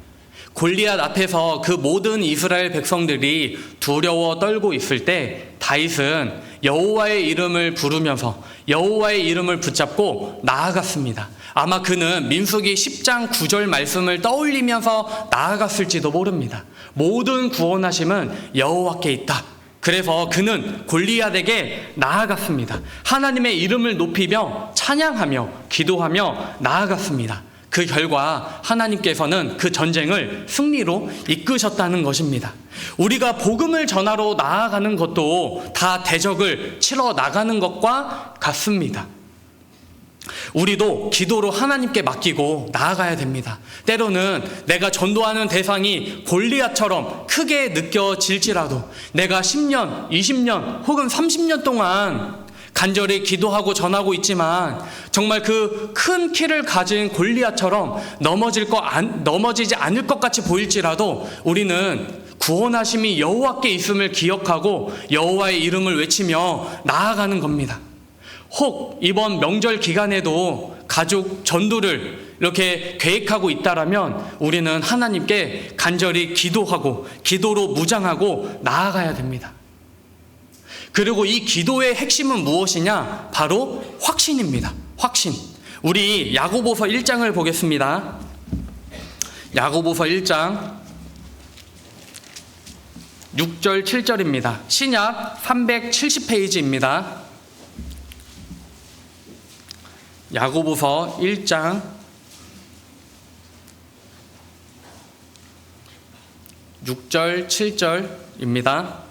골리앗 앞에서 그 모든 이스라엘 백성들이 두려워 떨고 있을 때 다윗은 여호와의 이름을 부르면서 여호와의 이름을 붙잡고 나아갔습니다. 아마 그는 민수기 10장 9절 말씀을 떠올리면서 나아갔을지도 모릅니다. 모든 구원하심은 여호와께 있다. 그래서 그는 골리앗에게 나아갔습니다. 하나님의 이름을 높이며 찬양하며 기도하며 나아갔습니다. 그 결과 하나님께서는 그 전쟁을 승리로 이끄셨다는 것입니다. 우리가 복음을 전하러 나아가는 것도 다 대적을 치러 나가는 것과 같습니다. 우리도 기도로 하나님께 맡기고 나아가야 됩니다. 때로는 내가 전도하는 대상이 골리앗처럼 크게 느껴질지라도 내가 10년, 20년 혹은 30년 동안 간절히 기도하고 전하고 있지만 정말 그 큰 키를 가진 골리앗처럼 넘어지지 않을 것 같이 보일지라도 우리는 구원하심이 여호와께 있음을 기억하고 여호와의 이름을 외치며 나아가는 겁니다. 혹 이번 명절 기간에도 가족 전도를 이렇게 계획하고 있다라면 우리는 하나님께 간절히 기도하고 기도로 무장하고 나아가야 됩니다. 그리고 이 기도의 핵심은 무엇이냐? 바로 확신입니다. 확신. 우리 야고보서 1장을 보겠습니다. 야고보서 1장 6절 7절입니다. 신약 370페이지입니다. 야고보서 1장 6절 7절입니다.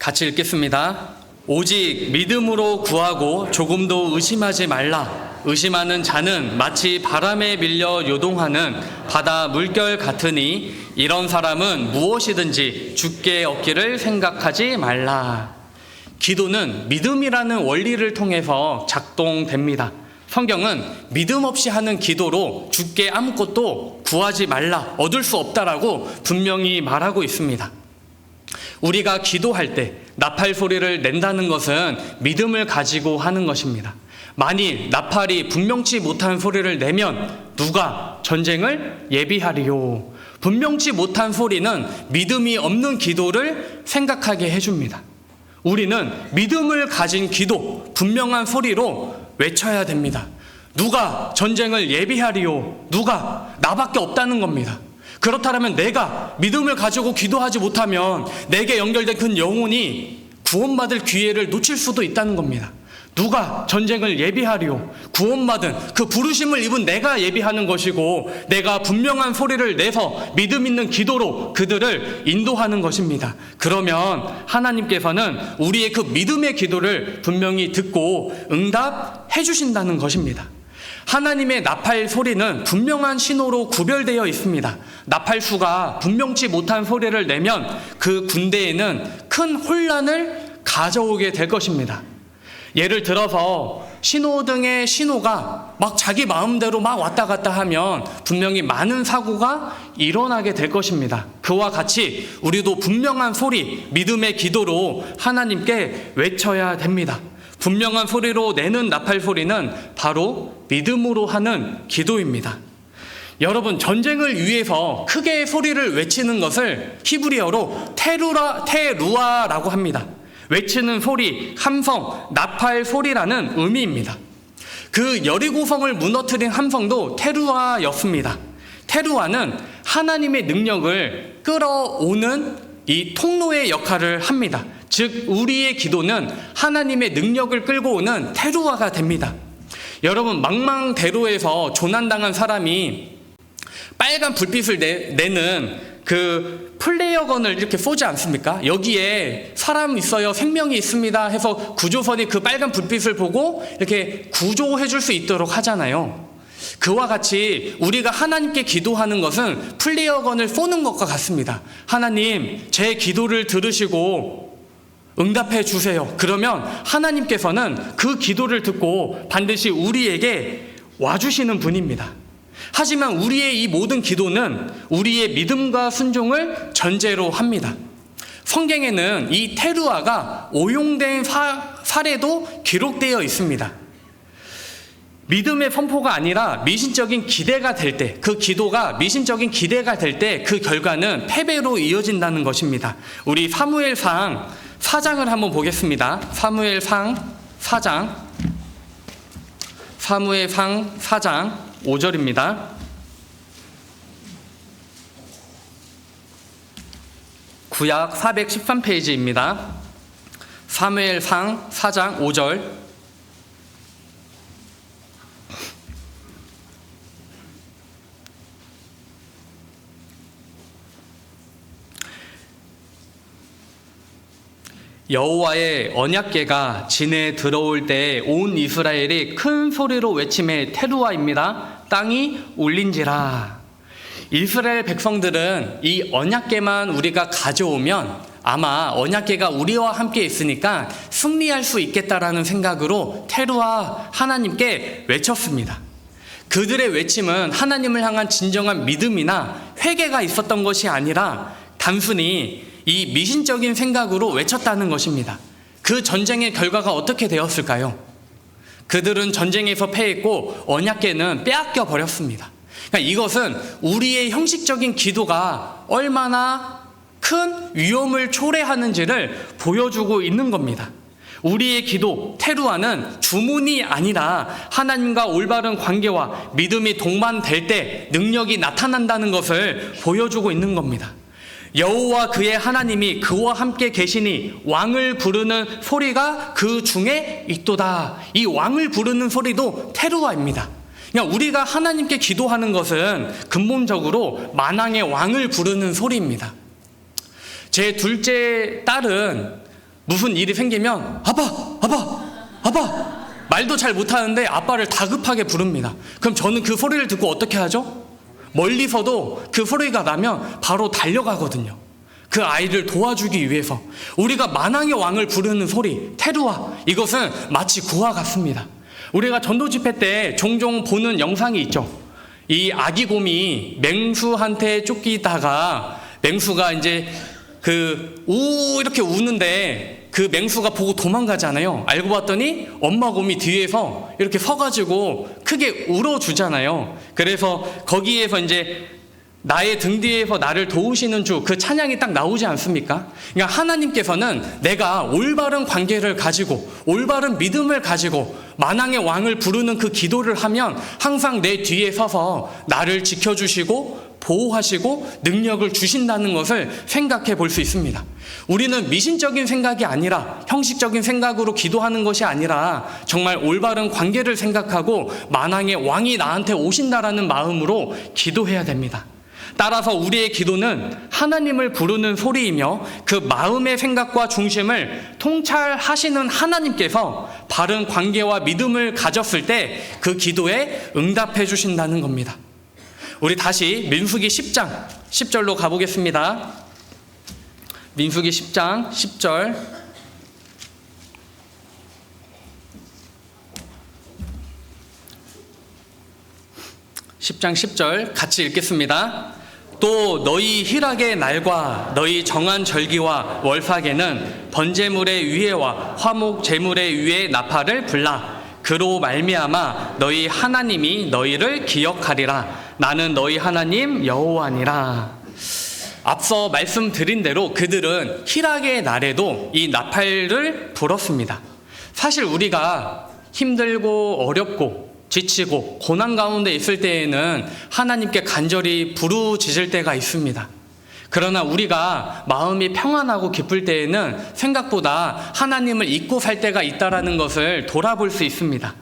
같이 읽겠습니다. 오직 믿음으로 구하고 조금도 의심하지 말라. 의심하는 자는 마치 바람에 밀려 요동하는 바다 물결 같으니 이런 사람은 무엇이든지 주께 얻기를 생각하지 말라. 기도는 믿음이라는 원리를 통해서 작동됩니다. 성경은 믿음 없이 하는 기도로 주께 아무것도 구하지 말라, 얻을 수 없다라고 분명히 말하고 있습니다. 우리가 기도할 때 나팔 소리를 낸다는 것은 믿음을 가지고 하는 것입니다. 만일 나팔이 분명치 못한 소리를 내면 누가 전쟁을 예비하리요. 분명치 못한 소리는 믿음이 없는 기도를 생각하게 해줍니다. 우리는 믿음을 가진 기도, 분명한 소리로 외쳐야 됩니다. 누가 전쟁을 예비하리요. 누가? 나밖에 없다는 겁니다. 그렇다면 내가 믿음을 가지고 기도하지 못하면 내게 연결된 그 영혼이 구원받을 기회를 놓칠 수도 있다는 겁니다. 누가 전쟁을 예비하리요? 구원받은 그 부르심을 입은 내가 예비하는 것이고 내가 분명한 소리를 내서 믿음 있는 기도로 그들을 인도하는 것입니다. 그러면 하나님께서는 우리의 그 믿음의 기도를 분명히 듣고 응답해 주신다는 것입니다. 하나님의 나팔 소리는 분명한 신호로 구별되어 있습니다. 나팔수가 분명치 못한 소리를 내면 그 군대에는 큰 혼란을 가져오게 될 것입니다. 예를 들어서 신호등의 신호가 막 자기 마음대로 막 왔다 갔다 하면 분명히 많은 사고가 일어나게 될 것입니다. 그와 같이 우리도 분명한 소리, 믿음의 기도로 하나님께 외쳐야 됩니다. 분명한 소리로 내는 나팔 소리는 바로 믿음으로 하는 기도입니다. 여러분, 전쟁을 위해서 크게 소리를 외치는 것을 히브리어로 테루아라고 합니다. 외치는 소리, 함성, 나팔 소리라는 의미입니다. 그 여리고성을 무너뜨린 함성도 테루아였습니다. 테루아는 하나님의 능력을 끌어오는 이 통로의 역할을 합니다. 즉 우리의 기도는 하나님의 능력을 끌고 오는 테루아가 됩니다. 여러분, 망망대로에서 조난당한 사람이 빨간 불빛을 내는 그 플레이어건을 이렇게 쏘지 않습니까? 여기에 사람 있어요, 생명이 있습니다 해서 구조선이 그 빨간 불빛을 보고 이렇게 구조해 줄 수 있도록 하잖아요. 그와 같이 우리가 하나님께 기도하는 것은 플레이어건을 쏘는 것과 같습니다. 하나님, 제 기도를 들으시고 응답해 주세요. 그러면 하나님께서는 그 기도를 듣고 반드시 우리에게 와주시는 분입니다. 하지만 우리의 이 모든 기도는 우리의 믿음과 순종을 전제로 합니다. 성경에는 이 테루아가 오용된 사례도 기록되어 있습니다. 믿음의 선포가 아니라 미신적인 기대가 될 때, 그 기도가 미신적인 기대가 될 때 그 결과는 패배로 이어진다는 것입니다. 우리 사무엘상 4장을 한번 보겠습니다. 사무엘상 4장 5절입니다. 구약 413페이지입니다. 사무엘상 4장 5절. 여호와의 언약궤가 진에 들어올 때 온 이스라엘이 큰 소리로 외침에 테루아입니다. 땅이 울린지라. 이스라엘 백성들은 이 언약궤만 우리가 가져오면 아마 언약궤가 우리와 함께 있으니까 승리할 수 있겠다라는 생각으로 테루아 하나님께 외쳤습니다. 그들의 외침은 하나님을 향한 진정한 믿음이나 회개가 있었던 것이 아니라 단순히 이 미신적인 생각으로 외쳤다는 것입니다. 그 전쟁의 결과가 어떻게 되었을까요? 그들은 전쟁에서 패했고 언약궤는 빼앗겨 버렸습니다. 그러니까 이것은 우리의 형식적인 기도가 얼마나 큰 위험을 초래하는지를 보여주고 있는 겁니다. 우리의 기도, 테루아는 주문이 아니라 하나님과 올바른 관계와 믿음이 동반될 때 능력이 나타난다는 것을 보여주고 있는 겁니다. 여호와 그의 하나님이 그와 함께 계시니 왕을 부르는 소리가 그 중에 있도다. 이 왕을 부르는 소리도 테루아입니다. 그러니까 우리가 하나님께 기도하는 것은 근본적으로 만왕의 왕을 부르는 소리입니다. 제 둘째 딸은 무슨 일이 생기면 아빠 말도 잘 못하는데 아빠를 다급하게 부릅니다. 그럼 저는 그 소리를 듣고 어떻게 하죠? 멀리서도 그 소리가 나면 바로 달려가거든요. 그 아이를 도와주기 위해서. 우리가 만왕의 왕을 부르는 소리, 테루아, 이것은 마치 구와 같습니다. 우리가 전도 집회 때 종종 보는 영상이 있죠. 이 아기 곰이 맹수한테 쫓기다가 맹수가 이제 이렇게 우는데 그 맹수가 보고 도망가잖아요. 알고 봤더니 엄마 곰이 뒤에서 이렇게 서가지고 크게 울어주잖아요. 그래서 거기에서 이제 나의 등 뒤에서 나를 도우시는 주, 그 찬양이 딱 나오지 않습니까? 그러니까 하나님께서는 내가 올바른 관계를 가지고 올바른 믿음을 가지고 만왕의 왕을 부르는 그 기도를 하면 항상 내 뒤에 서서 나를 지켜주시고 보호하시고 능력을 주신다는 것을 생각해 볼 수 있습니다. 우리는 미신적인 생각이 아니라 형식적인 생각으로 기도하는 것이 아니라 정말 올바른 관계를 생각하고 만왕의 왕이 나한테 오신다라는 마음으로 기도해야 됩니다. 따라서 우리의 기도는 하나님을 부르는 소리이며 그 마음의 생각과 중심을 통찰하시는 하나님께서 바른 관계와 믿음을 가졌을 때 그 기도에 응답해 주신다는 겁니다. 우리 다시 민수기 10장 10절로 가보겠습니다. 민수기 10장 10절. 같이 읽겠습니다. 또 너희 희락의 날과 너희 정한 절기와 월삭에는 번제물의 위에와 화목 제물의 위에 나팔을 불라. 그로 말미암아 너희 하나님이 너희를 기억하리라. 나는 너희 하나님 여호와니라. 앞서 말씀드린 대로 그들은 희락의 날에도 이 나팔을 불었습니다. 사실 우리가 힘들고 어렵고 지치고 고난 가운데 있을 때에는 하나님께 간절히 부르짖을 때가 있습니다. 그러나 우리가 마음이 평안하고 기쁠 때에는 생각보다 하나님을 잊고 살 때가 있다는 것을 돌아볼 수 있습니다.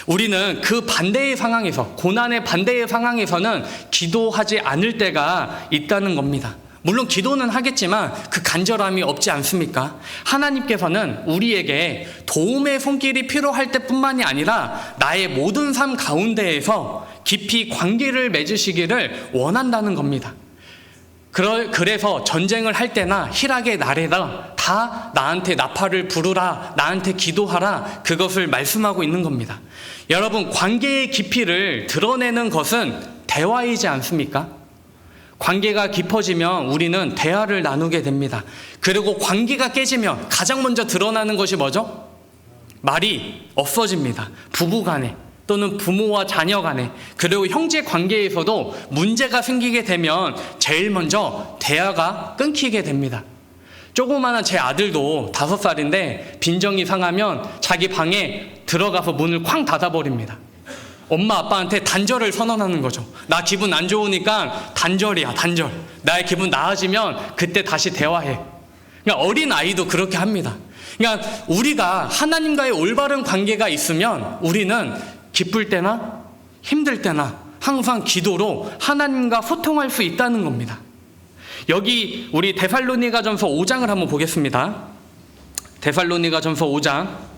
우리는 그 반대의 상황에서, 고난의 반대의 상황에서는 기도하지 않을 때가 있다는 겁니다. 물론 기도는 하겠지만 그 간절함이 없지 않습니까? 하나님께서는 우리에게 도움의 손길이 필요할 때뿐만이 아니라 나의 모든 삶 가운데에서 깊이 관계를 맺으시기를 원한다는 겁니다. 그래서 전쟁을 할 때나 희락의 날에나 다 나한테 나팔을 부르라, 나한테 기도하라, 그것을 말씀하고 있는 겁니다. 여러분, 관계의 깊이를 드러내는 것은 대화이지 않습니까? 관계가 깊어지면 우리는 대화를 나누게 됩니다. 그리고 관계가 깨지면 가장 먼저 드러나는 것이 뭐죠? 말이 없어집니다. 부부 간에 또는 부모와 자녀 간에, 그리고 형제 관계에서도 문제가 생기게 되면 제일 먼저 대화가 끊기게 됩니다. 조그마한 제 아들도 5살인데 빈정이 상하면 자기 방에 들어가서 문을 쾅 닫아버립니다. 엄마 아빠한테 단절을 선언하는 거죠. 나 기분 안 좋으니까 단절이야, 단절. 나의 기분 나아지면 그때 다시 대화해. 그러니까 어린 아이도 그렇게 합니다. 그러니까 우리가 하나님과의 올바른 관계가 있으면 우리는 기쁠 때나 힘들 때나 항상 기도로 하나님과 소통할 수 있다는 겁니다. 여기 우리 데살로니가전서 5장을 한번 보겠습니다. 데살로니가전서 5장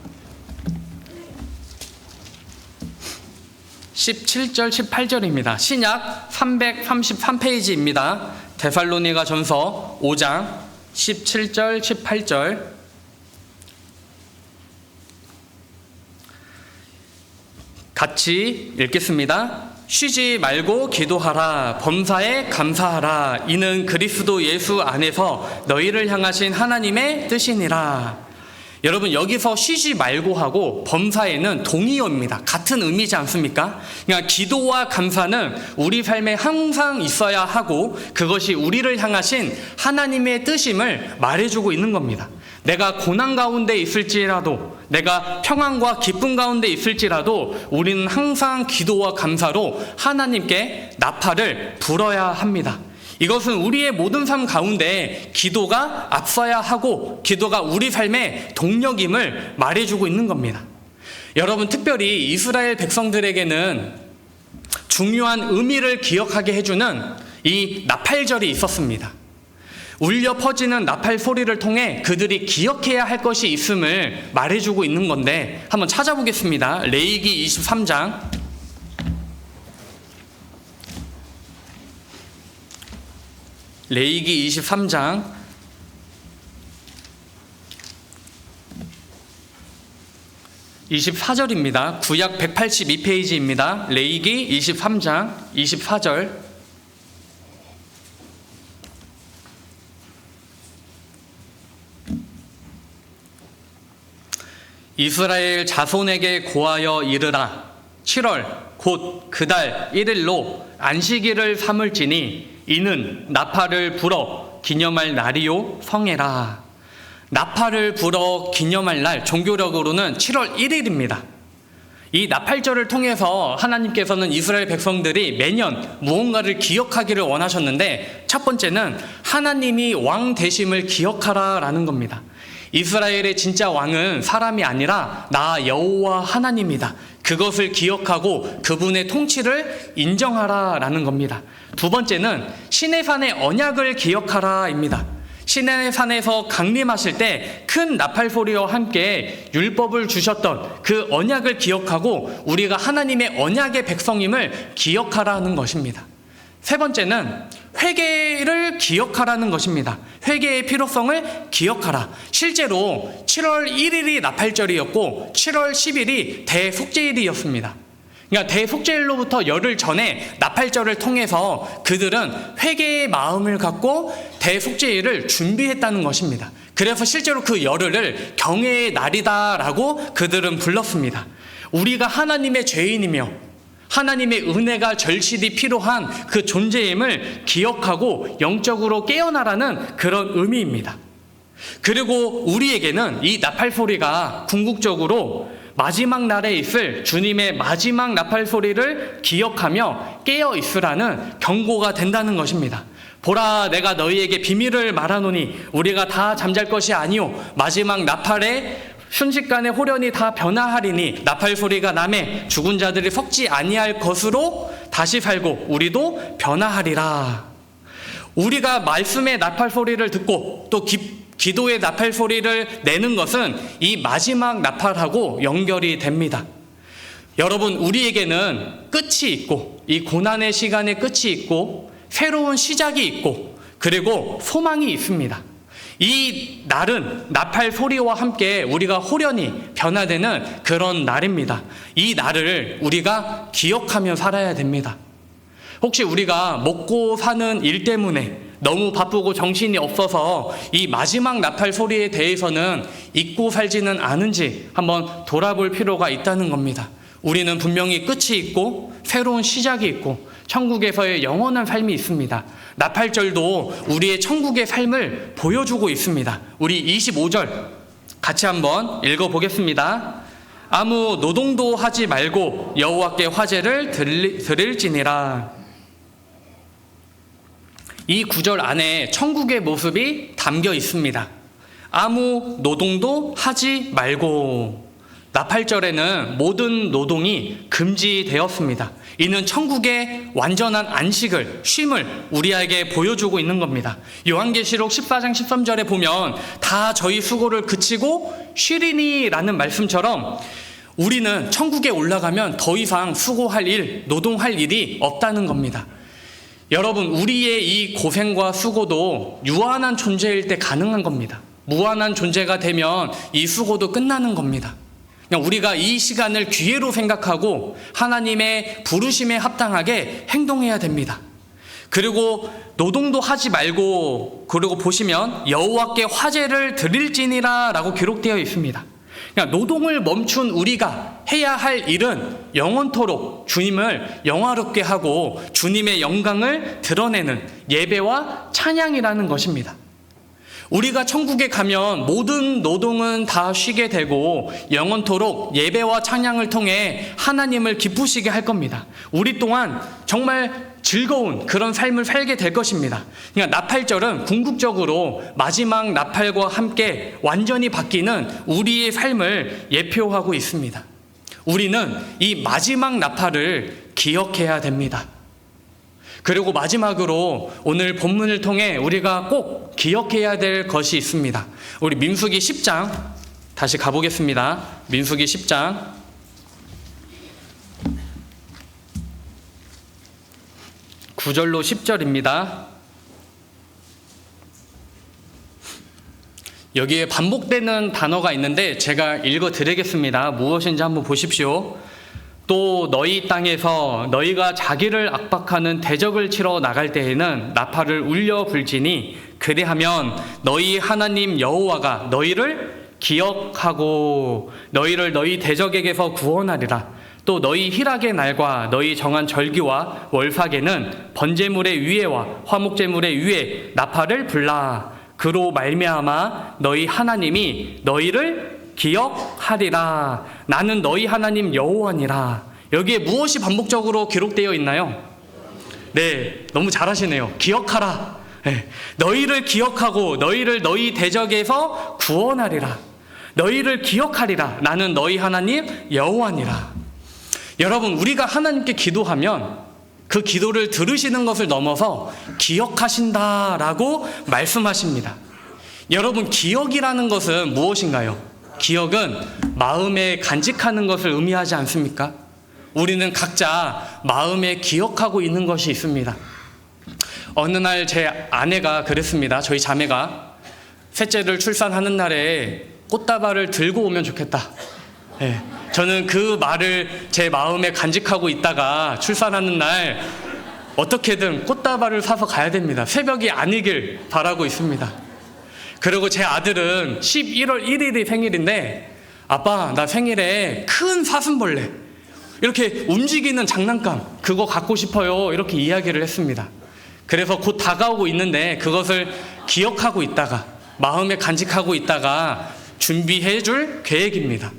17절 18절입니다. 신약 333페이지입니다. 데살로니가전서 5장 17절 18절. 같이 읽겠습니다. 쉬지 말고 기도하라. 범사에 감사하라. 이는 그리스도 예수 안에서 너희를 향하신 하나님의 뜻이니라. 여러분, 여기서 쉬지 말고 하고 범사에는 동의어입니다. 같은 의미지 않습니까? 그러니까 기도와 감사는 우리 삶에 항상 있어야 하고 그것이 우리를 향하신 하나님의 뜻임을 말해주고 있는 겁니다. 내가 고난 가운데 있을지라도, 내가 평안과 기쁨 가운데 있을지라도 우리는 항상 기도와 감사로 하나님께 나팔을 불어야 합니다. 이것은 우리의 모든 삶 가운데 기도가 앞서야 하고 기도가 우리 삶의 동력임을 말해주고 있는 겁니다. 여러분, 특별히 이스라엘 백성들에게는 중요한 의미를 기억하게 해주는 이 나팔절이 있었습니다. 울려 퍼지는 나팔 소리를 통해 그들이 기억해야 할 것이 있음을 말해주고 있는 건데 한번 찾아보겠습니다. 레위기 23장 레위기 23장 24절입니다. 구약 182페이지입니다. 레위기 23장 24절. 이스라엘 자손에게 고하여 이르라. 7월 곧 그달 1일로 안식일을 삼을지니 이는 나팔을 불어 기념할 날이요 성회라. 나팔을 불어 기념할 날, 종교력으로는 7월 1일입니다. 이 나팔절을 통해서 하나님께서는 이스라엘 백성들이 매년 무언가를 기억하기를 원하셨는데, 첫 번째는 하나님이 왕 되심을 기억하라라는 겁니다. 이스라엘의 진짜 왕은 사람이 아니라 나 여호와 하나님이다. 그것을 기억하고 그분의 통치를 인정하라라는 겁니다. 두 번째는 시내산의 언약을 기억하라입니다. 시내산에서 강림하실 때 큰 나팔 소리와 함께 율법을 주셨던 그 언약을 기억하고 우리가 하나님의 언약의 백성임을 기억하라는 것입니다. 세 번째는 회개를 기억하라는 것입니다. 회개의 필요성을 기억하라. 실제로 7월 1일이 나팔절이었고 7월 10일이 대속죄일이었습니다. 그러니까 대속죄일로부터 열흘 전에 나팔절을 통해서 그들은 회개의 마음을 갖고 대속죄일을 준비했다는 것입니다. 그래서 실제로 그 열흘을 경외의 날이다라고 그들은 불렀습니다. 우리가 하나님의 죄인이며 하나님의 은혜가 절실히 필요한 그 존재임을 기억하고 영적으로 깨어나라는 그런 의미입니다. 그리고 우리에게는 이 나팔 소리가 궁극적으로 마지막 날에 있을 주님의 마지막 나팔 소리를 기억하며 깨어 있으라는 경고가 된다는 것입니다. 보라, 내가 너희에게 비밀을 말하노니 우리가 다 잠잘 것이 아니요 마지막 나팔에 순식간에 호련히 다 변화하리니 나팔 소리가 나매 죽은 자들이 섞지 아니할 것으로 다시 살고 우리도 변화하리라. 우리가 말씀의 나팔 소리를 듣고 또 기도의 나팔 소리를 내는 것은 이 마지막 나팔하고 연결이 됩니다. 여러분, 우리에게는 끝이 있고 이 고난의 시간에 끝이 있고 새로운 시작이 있고 그리고 소망이 있습니다. 이 날은 나팔 소리와 함께 우리가 호련히 변화되는 그런 날입니다. 이 날을 우리가 기억하며 살아야 됩니다. 혹시 우리가 먹고 사는 일 때문에 너무 바쁘고 정신이 없어서 이 마지막 나팔 소리에 대해서는 잊고 살지는 않은지 한번 돌아볼 필요가 있다는 겁니다. 우리는 분명히 끝이 있고 새로운 시작이 있고 천국에서의 영원한 삶이 있습니다. 나팔절도 우리의 천국의 삶을 보여주고 있습니다. 우리 25절 같이 한번 읽어보겠습니다. 아무 노동도 하지 말고 여호와께 화제를 드릴지니라. 이 구절 안에 천국의 모습이 담겨 있습니다. 아무 노동도 하지 말고. 나팔절에는 모든 노동이 금지되었습니다. 이는 천국의 완전한 안식을, 쉼을 우리에게 보여주고 있는 겁니다. 요한계시록 14장 13절에 보면 다 저희 수고를 그치고 쉬리니 라는 말씀처럼 우리는 천국에 올라가면 더 이상 수고할 일, 노동할 일이 없다는 겁니다. 여러분, 우리의 이 고생과 수고도 유한한 존재일 때 가능한 겁니다. 무한한 존재가 되면 이 수고도 끝나는 겁니다. 그냥 우리가 이 시간을 기회로 생각하고 하나님의 부르심에 합당하게 행동해야 됩니다. 그리고 노동도 하지 말고, 그리고 보시면 여호와께 화제를 드릴지니라 라고 기록되어 있습니다. 그냥 노동을 멈춘 우리가 해야 할 일은 영원토록 주님을 영화롭게 하고 주님의 영광을 드러내는 예배와 찬양이라는 것입니다. 우리가 천국에 가면 모든 노동은 다 쉬게 되고 영원토록 예배와 찬양을 통해 하나님을 기쁘시게 할 겁니다. 우리 또한 정말 즐거운 그런 삶을 살게 될 것입니다. 그러니까 나팔절은 궁극적으로 마지막 나팔과 함께 완전히 바뀌는 우리의 삶을 예표하고 있습니다. 우리는 이 마지막 나팔을 기억해야 됩니다. 그리고 마지막으로 오늘 본문을 통해 우리가 꼭 기억해야 될 것이 있습니다. 우리 민수기 10장 다시 가보겠습니다. 민수기 10장 9절로 10절입니다. 여기에 반복되는 단어가 있는데 제가 읽어드리겠습니다. 무엇인지 한번 보십시오. 또 너희 땅에서 너희가 자기를 압박하는 대적을 치러 나갈 때에는 나팔을 울려 불지니 그리하면 너희 하나님 여호와가 너희를 기억하고 너희를 너희 대적에게서 구원하리라. 또 너희 희락의 날과 너희 정한 절기와 월삭에는 번제물의 위에와 화목제물의 위에 나팔을 불라. 그로 말미암아 너희 하나님이 너희를 기억하리라. 나는 너희 하나님 여호와니라. 여기에 무엇이 반복적으로 기록되어 있나요? 네, 너무 잘하시네요. 기억하라. 네, 너희를 기억하고 너희를 너희 대적에서 구원하리라. 너희를 기억하리라. 나는 너희 하나님 여호와니라. 여러분, 우리가 하나님께 기도하면 그 기도를 들으시는 것을 넘어서 기억하신다라고 말씀하십니다. 여러분, 기억이라는 것은 무엇인가요? 기억은 마음에 간직하는 것을 의미하지 않습니까? 우리는 각자 마음에 기억하고 있는 것이 있습니다. 어느 날 제 아내가 그랬습니다. 저희 자매가 셋째를 출산하는 날에 꽃다발을 들고 오면 좋겠다. 네, 저는 그 말을 제 마음에 간직하고 있다가 출산하는 날 어떻게든 꽃다발을 사서 가야 됩니다. 새벽이 아니길 바라고 있습니다. 그리고 제 아들은 11월 1일이 생일인데, 아빠, 나 생일에 큰 사슴벌레, 이렇게 움직이는 장난감, 그거 갖고 싶어요. 이렇게 이야기를 했습니다. 그래서 곧 다가오고 있는데 그것을 기억하고 있다가, 마음에 간직하고 있다가 준비해 줄 계획입니다.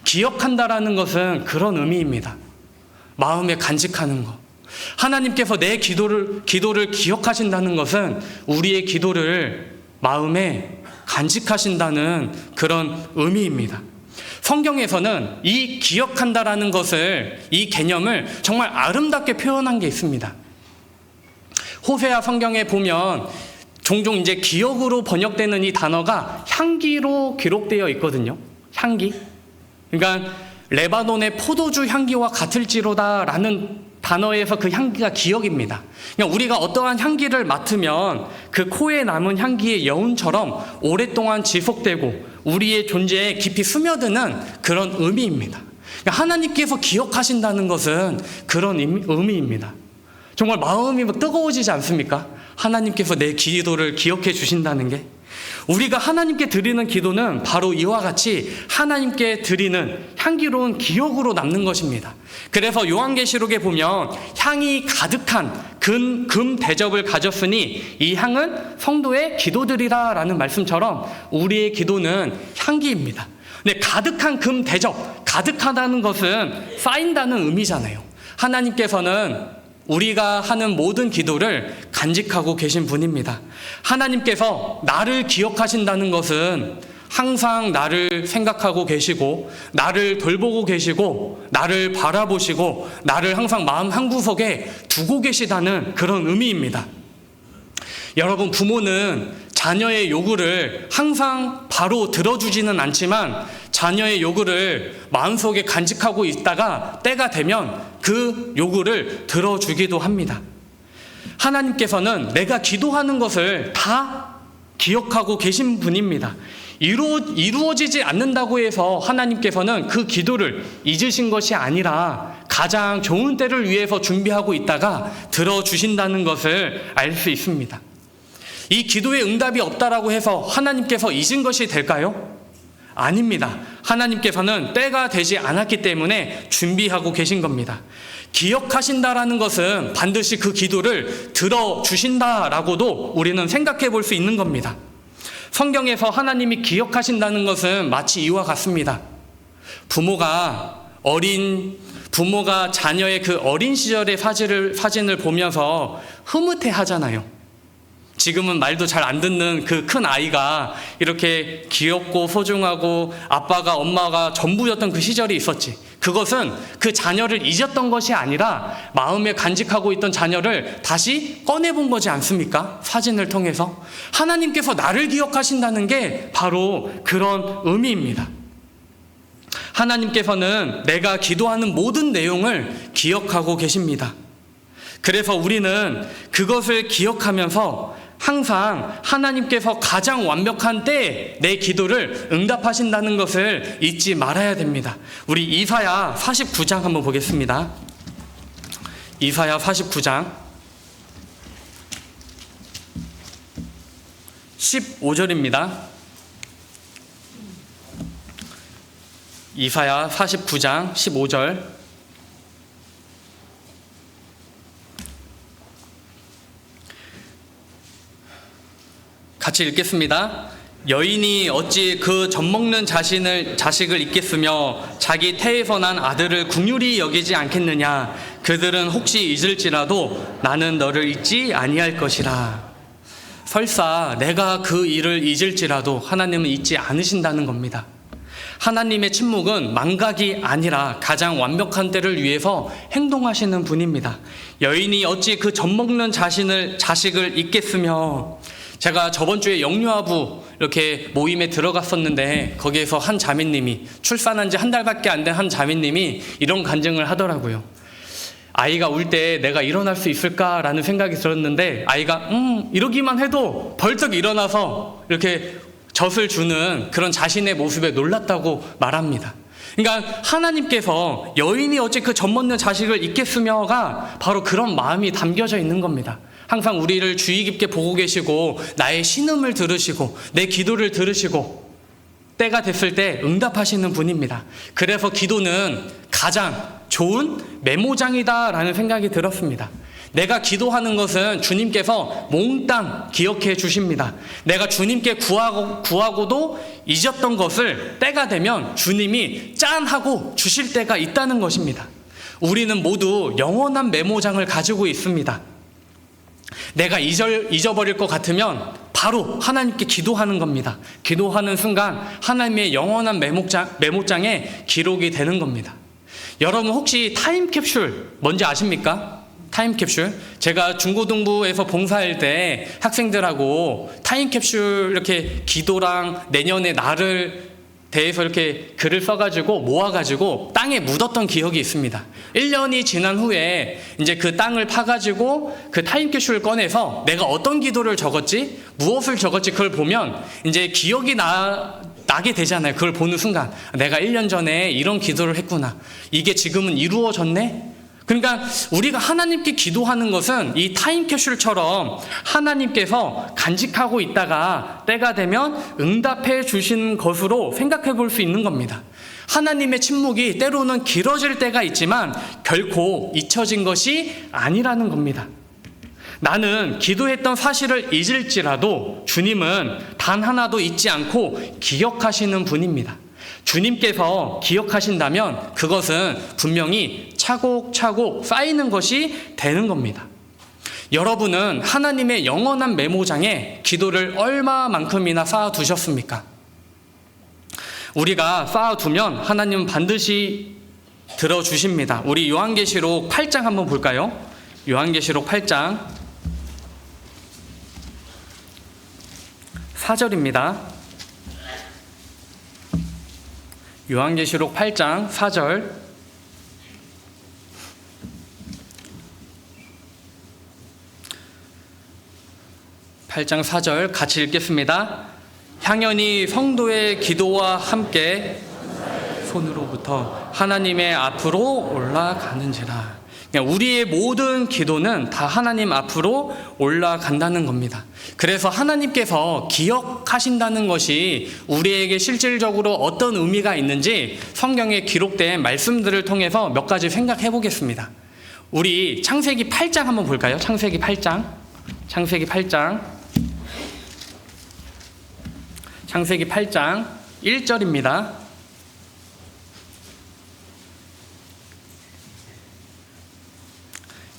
기억한다라는 것은 그런 의미입니다. 마음에 간직하는 것. 하나님께서 내 기도를 기억하신다는 것은 우리의 기도를 마음에 간직하신다는 그런 의미입니다. 성경에서는 이 기억한다라는 것을, 이 개념을 정말 아름답게 표현한 게 있습니다. 호세아 성경에 보면 종종 이제 기억으로 번역되는 이 단어가 향기로 기록되어 있거든요. 향기. 그러니까 레바논의 포도주 향기와 같을지로다라는 단어에서 그 향기가 기억입니다. 그러니까 우리가 어떠한 향기를 맡으면 그 코에 남은 향기의 여운처럼 오랫동안 지속되고 우리의 존재에 깊이 스며드는 그런 의미입니다. 그러니까 하나님께서 기억하신다는 것은 그런 의미입니다. 정말 마음이 막 뜨거워지지 않습니까? 하나님께서 내 기도를 기억해 주신다는 게. 우리가 하나님께 드리는 기도는 바로 이와 같이 하나님께 드리는 향기로운 기억으로 남는 것입니다. 그래서 요한계시록에 보면 향이 가득한 금 대접을 가졌으니 이 향은 성도의 기도들이라 라는 말씀처럼 우리의 기도는 향기입니다. 근데 가득한 금 대접, 가득하다는 것은 쌓인다는 의미잖아요. 하나님께서는 우리가 하는 모든 기도를 간직하고 계신 분입니다. 하나님께서 나를 기억하신다는 것은 항상 나를 생각하고 계시고, 나를 돌보고 계시고, 나를 바라보시고, 나를 항상 마음 한구석에 두고 계시다는 그런 의미입니다. 여러분, 부모는 자녀의 요구를 항상 바로 들어주지는 않지만 자녀의 요구를 마음속에 간직하고 있다가 때가 되면 그 요구를 들어주기도 합니다. 하나님께서는 내가 기도하는 것을 다 기억하고 계신 분입니다. 이루어지지 않는다고 해서 하나님께서는 그 기도를 잊으신 것이 아니라 가장 좋은 때를 위해서 준비하고 있다가 들어주신다는 것을 알 수 있습니다. 이 기도에 응답이 없다라고 해서 하나님께서 잊은 것이 될까요? 아닙니다. 하나님께서는 때가 되지 않았기 때문에 준비하고 계신 겁니다. 기억하신다라는 것은 반드시 그 기도를 들어주신다라고도 우리는 생각해 볼 수 있는 겁니다. 성경에서 하나님이 기억하신다는 것은 마치 이와 같습니다. 부모가 자녀의 그 어린 시절의 사진을 보면서 흐뭇해 하잖아요. 지금은 말도 잘 안 듣는 그 큰 아이가 이렇게 귀엽고 소중하고 아빠가 엄마가 전부였던 그 시절이 있었지. 그것은 그 자녀를 잊었던 것이 아니라 마음에 간직하고 있던 자녀를 다시 꺼내본 거지 않습니까? 사진을 통해서. 하나님께서 나를 기억하신다는 게 바로 그런 의미입니다. 하나님께서는 내가 기도하는 모든 내용을 기억하고 계십니다. 그래서 우리는 그것을 기억하면서 항상 하나님께서 가장 완벽한 때에 내 기도를 응답하신다는 것을 잊지 말아야 됩니다. 우리 이사야 49장 한번 보겠습니다. 이사야 49장 15절입니다. 이사야 49장 15절 같이 읽겠습니다. 여인이 어찌 그 젖먹는 자식을 잊겠으며 자기 태에서 난 아들을 긍휼히 여기지 않겠느냐. 그들은 혹시 잊을지라도 나는 너를 잊지 아니할 것이라. 설사 내가 그 일을 잊을지라도 하나님은 잊지 않으신다는 겁니다. 하나님의 침묵은 망각이 아니라 가장 완벽한 때를 위해서 행동하시는 분입니다. 여인이 어찌 그 젖먹는 자식을 잊겠으며. 제가 저번 주에 영유아부 이렇게 모임에 들어갔었는데 거기에서 한 자매님이, 출산한 지 한 달밖에 안 된 한 자매님이 이런 간증을 하더라고요. 아이가 울 때 내가 일어날 수 있을까라는 생각이 들었는데 아이가 이러기만 해도 벌떡 일어나서 이렇게 젖을 주는 그런 자신의 모습에 놀랐다고 말합니다. 그러니까 하나님께서 여인이 어찌 그 젖먹는 자식을 잊겠으며가 바로 그런 마음이 담겨져 있는 겁니다. 항상 우리를 주의 깊게 보고 계시고 나의 신음을 들으시고 내 기도를 들으시고 때가 됐을 때 응답하시는 분입니다. 그래서 기도는 가장 좋은 메모장이다라는 생각이 들었습니다. 내가 기도하는 것은 주님께서 몽땅 기억해 주십니다. 내가 주님께 구하고도 잊었던 것을 때가 되면 주님이 짠 하고 주실 때가 있다는 것입니다. 우리는 모두 영원한 메모장을 가지고 있습니다. 내가 잊어버릴 것 같으면 바로 하나님께 기도하는 겁니다. 기도하는 순간 하나님의 영원한 메모장에 기록이 되는 겁니다. 여러분 혹시 타임캡슐 뭔지 아십니까? 타임캡슐. 제가 중고등부에서 봉사할 때 학생들하고 타임캡슐 이렇게 기도랑 내년의 날을 대해서 이렇게 글을 써가지고 모아가지고 땅에 묻었던 기억이 있습니다. 1년이 지난 후에 이제 그 땅을 파가지고 그 타임캡슐을 꺼내서 내가 어떤 기도를 적었지, 무엇을 적었지 그걸 보면 이제 기억이 나게 되잖아요. 그걸 보는 순간 내가 1년 전에 이런 기도를 했구나. 이게 지금은 이루어졌네? 그러니까 우리가 하나님께 기도하는 것은 이 타임캡슐처럼 하나님께서 간직하고 있다가 때가 되면 응답해 주신 것으로 생각해 볼 수 있는 겁니다. 하나님의 침묵이 때로는 길어질 때가 있지만 결코 잊혀진 것이 아니라는 겁니다. 나는 기도했던 사실을 잊을지라도 주님은 단 하나도 잊지 않고 기억하시는 분입니다. 주님께서 기억하신다면 그것은 분명히 차곡차곡 쌓이는 것이 되는 겁니다. 여러분은 하나님의 영원한 메모장에 기도를 얼마만큼이나 쌓아두셨습니까? 우리가 쌓아두면 하나님은 반드시 들어주십니다. 우리 요한계시록 8장 한번 볼까요? 요한계시록 8장 4절입니다. 요한계시록 8장 4절. 같이 읽겠습니다. 향연이 성도의 기도와 함께 손으로부터 하나님의 앞으로 올라가는지라. 우리의 모든 기도는 다 하나님 앞으로 올라간다는 겁니다. 그래서 하나님께서 기억하신다는 것이 우리에게 실질적으로 어떤 의미가 있는지 성경에 기록된 말씀들을 통해서 몇 가지 생각해 보겠습니다. 우리 창세기 8장 한번 볼까요? 창세기 8장 1절입니다.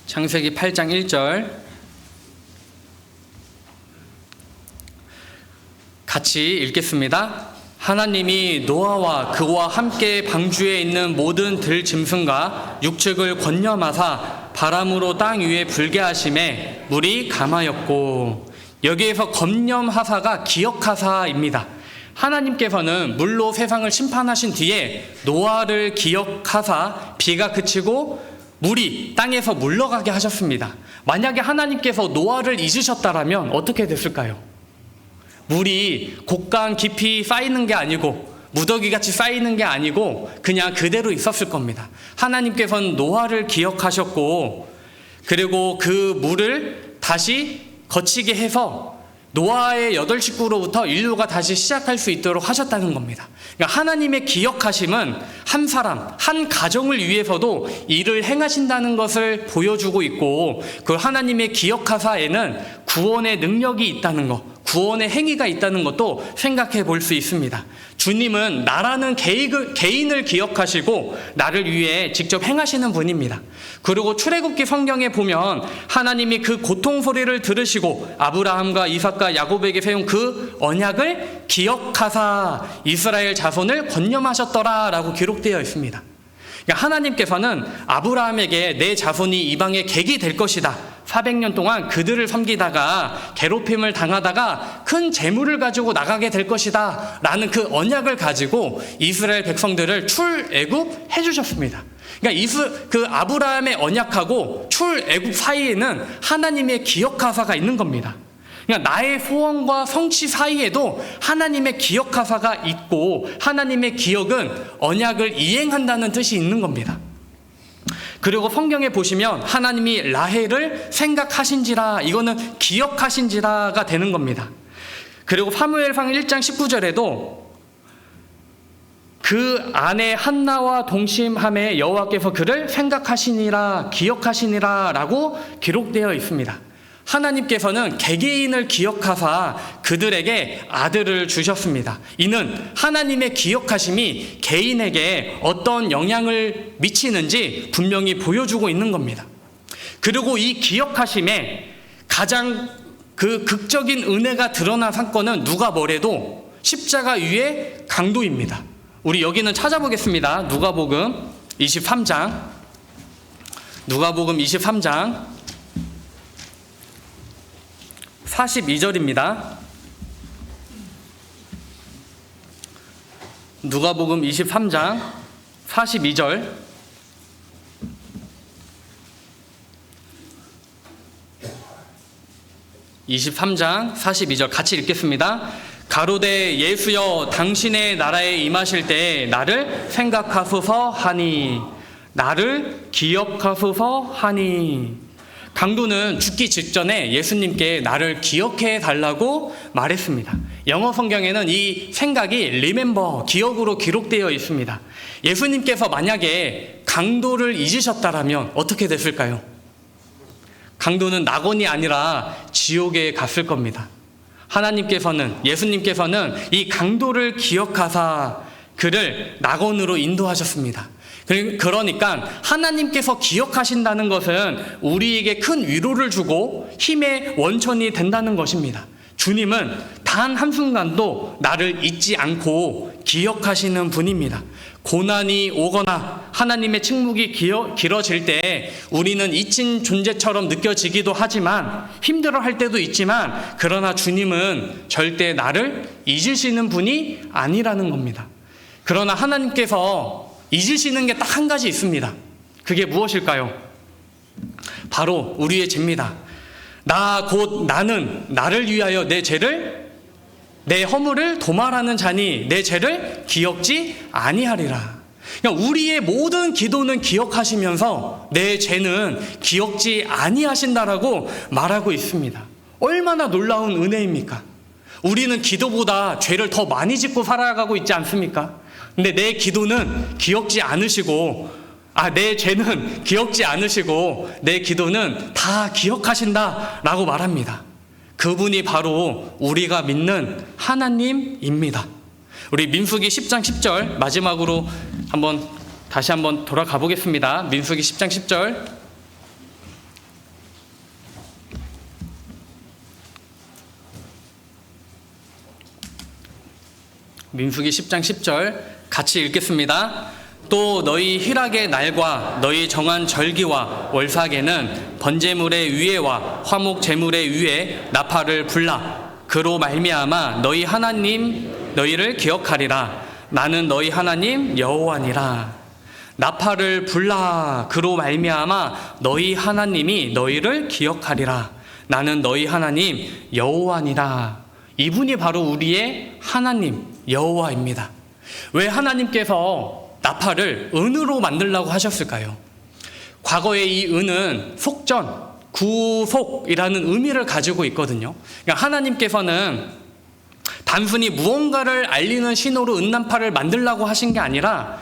창세기 8장 1절 같이 읽겠습니다. 하나님이 노아와 그와 함께 방주에 있는 모든 들짐승과 육축을 건념하사 바람으로 땅 위에 불게 하심에 물이 감하였고. 여기에서 건념하사가 기억하사입니다. 하나님께서는 물로 세상을 심판하신 뒤에 노아를 기억하사 비가 그치고 물이 땅에서 물러가게 하셨습니다. 만약에 하나님께서 노아를 잊으셨다면 어떻게 됐을까요? 물이 곳간 깊이 쌓이는 게 아니고 무더기같이 쌓이는 게 아니고 그냥 그대로 있었을 겁니다. 하나님께서는 노아를 기억하셨고 그리고 그 물을 다시 거치게 해서 노아의 8식구로부터 인류가 다시 시작할 수 있도록 하셨다는 겁니다. 그러니까 하나님의 기억하심은 한 사람, 한 가정을 위해서도 일을 행하신다는 것을 보여주고 있고 그 하나님의 기억하사에는 구원의 능력이 있다는 것, 구원의 행위가 있다는 것도 생각해 볼 수 있습니다. 주님은 나라는 개인을 기억하시고 나를 위해 직접 행하시는 분입니다. 그리고 출애굽기 성경에 보면 하나님이 그 고통 소리를 들으시고 아브라함과 이삭과 야곱에게 세운 그 언약을 기억하사 이스라엘 자손을 건념하셨더라라고 기록되어 있습니다. 그러니까 하나님께서는 아브라함에게 내 자손이 이방의 객이 될 것이다. 400년 동안 그들을 섬기다가 괴롭힘을 당하다가 큰 재물을 가지고 나가게 될 것이다 라는 그 언약을 가지고 이스라엘 백성들을 출애굽해 주셨습니다. 그러니까 그 아브라함의 언약하고 출애굽 사이에는 하나님의 기억하사가 있는 겁니다. 그러니까 나의 소원과 성취 사이에도 하나님의 기억하사가 있고 하나님의 기억은 언약을 이행한다는 뜻이 있는 겁니다. 그리고 성경에 보시면 하나님이 라헬을 생각하신지라, 이거는 기억하신지라가 되는 겁니다. 그리고 사무엘상 1장 19절에도 그 아내 한나와 동침함에 여호와께서 그를 생각하시니라, 기억하시니라 라고 기록되어 있습니다. 하나님께서는 개개인을 기억하사 그들에게 아들을 주셨습니다. 이는 하나님의 기억하심이 개인에게 어떤 영향을 미치는지 분명히 보여주고 있는 겁니다. 그리고 이 기억하심에 가장 그 극적인 은혜가 드러난 사건은 누가 뭐래도 십자가 위의 강도입니다. 우리 여기는 찾아보겠습니다. 누가복음 23장 42절입니다. 누가복음 23장 42절. 같이 읽겠습니다. 가로되 예수여 당신의 나라에 임하실 때에 나를 생각하소서 하니, 나를 기억하소서 하니. 강도는 죽기 직전에 예수님께 나를 기억해 달라고 말했습니다. 영어 성경에는 이 생각이 remember, 기억으로 기록되어 있습니다. 예수님께서 만약에 강도를 잊으셨다라면 어떻게 됐을까요? 강도는 낙원이 아니라 지옥에 갔을 겁니다. 예수님께서는 이 강도를 기억하사 그를 낙원으로 인도하셨습니다. 그러니까 하나님께서 기억하신다는 것은 우리에게 큰 위로를 주고 힘의 원천이 된다는 것입니다. 주님은 단 한순간도 나를 잊지 않고 기억하시는 분입니다. 고난이 오거나 하나님의 침묵이 길어질 때 우리는 잊힌 존재처럼 느껴지기도 하지만, 힘들어할 때도 있지만, 그러나 주님은 절대 나를 잊으시는 분이 아니라는 겁니다. 그러나 하나님께서 잊으시는 게 딱 한 가지 있습니다. 그게 무엇일까요? 바로 우리의 죄입니다. 나는 나를 위하여 내 허물을 도말하는 자니 내 죄를 기억지 아니하리라. 그러니까 우리의 모든 기도는 기억하시면서 내 죄는 기억지 아니하신다라고 말하고 있습니다. 얼마나 놀라운 은혜입니까? 우리는 기도보다 죄를 더 많이 짓고 살아가고 있지 않습니까? 근데 내 기도는 기억지 않으시고, 내 죄는 기억지 않으시고 내 기도는 다 기억하신다라고 말합니다. 그분이 바로 우리가 믿는 하나님입니다. 우리 민수기 10장 10절 마지막으로 다시 한번 돌아가 보겠습니다. 민수기 10장 10절. 민수기 10장 10절 같이 읽겠습니다. 또 너희 희락의 날과 너희 정한 절기와 월삭에는 번제물의 위에와 화목 제물의 위에 나팔을 불라. 그로 말미암아 너희 하나님 너희를 기억하리라. 나는 너희 하나님 여호와니라. 나팔을 불라. 그로 말미암아 너희 하나님이 너희를 기억하리라. 나는 너희 하나님 여호와니라. 이분이 바로 우리의 하나님 여호와입니다. 왜 하나님께서 나팔을 은으로 만들라고 하셨을까요? 과거에 이 은은 속전, 구속이라는 의미를 가지고 있거든요. 그러니까 하나님께서는 단순히 무언가를 알리는 신호로 은나팔을 만들라고 하신 게 아니라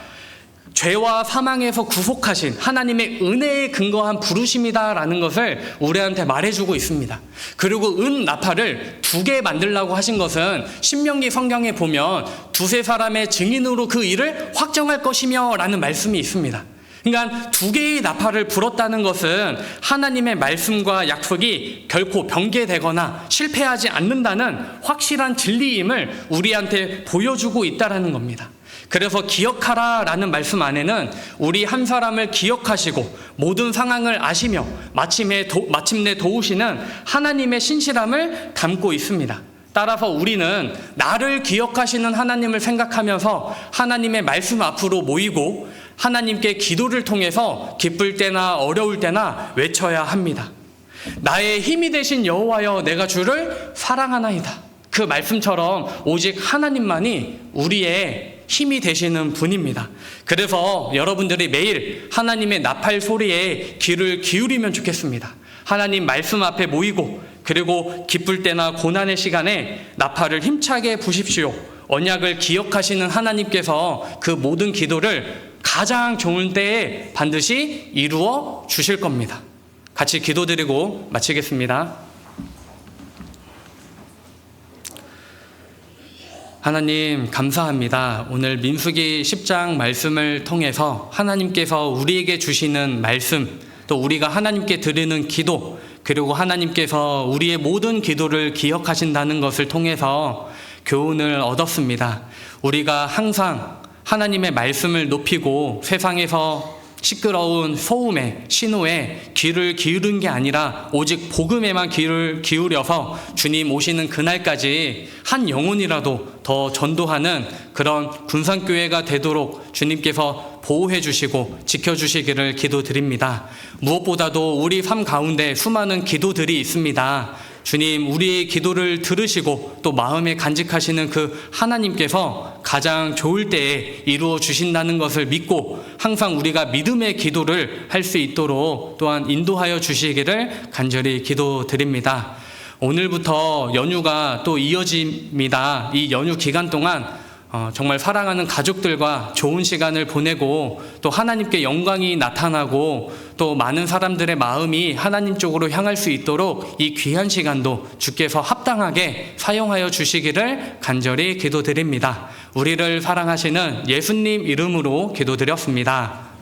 죄와 사망에서 구속하신 하나님의 은혜에 근거한 부르심이다라는 것을 우리한테 말해주고 있습니다. 그리고 은 나팔을 2개 만들라고 하신 것은 신명기 성경에 보면 2-3사람의 증인으로 그 일을 확정할 것이며 라는 말씀이 있습니다. 그러니까 2개의 나팔을 불었다는 것은 하나님의 말씀과 약속이 결코 변개되거나 실패하지 않는다는 확실한 진리임을 우리한테 보여주고 있다는 겁니다. 그래서 기억하라 라는 말씀 안에는 우리 한 사람을 기억하시고 모든 상황을 아시며 마침내 도우시는 하나님의 신실함을 담고 있습니다. 따라서 우리는 나를 기억하시는 하나님을 생각하면서 하나님의 말씀 앞으로 모이고 하나님께 기도를 통해서 기쁠 때나 어려울 때나 외쳐야 합니다. 나의 힘이 되신 여호와여, 내가 주를 사랑하나이다. 그 말씀처럼 오직 하나님만이 우리의 힘이 되시는 분입니다. 그래서 여러분들이 매일 하나님의 나팔 소리에 귀를 기울이면 좋겠습니다. 하나님 말씀 앞에 모이고 그리고 기쁠 때나 고난의 시간에 나팔을 힘차게 부십시오. 언약을 기억하시는 하나님께서 그 모든 기도를 가장 좋은 때에 반드시 이루어 주실 겁니다. 같이 기도드리고 마치겠습니다. 하나님 감사합니다. 오늘 민수기 10장 말씀을 통해서 하나님께서 우리에게 주시는 말씀, 또 우리가 하나님께 드리는 기도, 그리고 하나님께서 우리의 모든 기도를 기억하신다는 것을 통해서 교훈을 얻었습니다. 우리가 항상 하나님의 말씀을 높이고 세상에서 시끄러운 소음에 신호에 귀를 기울인 게 아니라 오직 복음에만 귀를 기울여서 주님 오시는 그날까지 한 영혼이라도 더 전도하는 그런 군산교회가 되도록 주님께서 보호해 주시고 지켜주시기를 기도드립니다. 무엇보다도 우리 삶 가운데 수많은 기도들이 있습니다. 주님, 우리의 기도를 들으시고 또 마음에 간직하시는 그 하나님께서 가장 좋을 때에 이루어 주신다는 것을 믿고 항상 우리가 믿음의 기도를 할 수 있도록 또한 인도하여 주시기를 간절히 기도드립니다. 오늘부터 연휴가 또 이어집니다. 이 연휴 기간 동안 정말 사랑하는 가족들과 좋은 시간을 보내고 또 하나님께 영광이 나타나고 또 많은 사람들의 마음이 하나님 쪽으로 향할 수 있도록 이 귀한 시간도 주께서 합당하게 사용하여 주시기를 간절히 기도드립니다. 우리를 사랑하시는 예수님 이름으로 기도드렸습니다.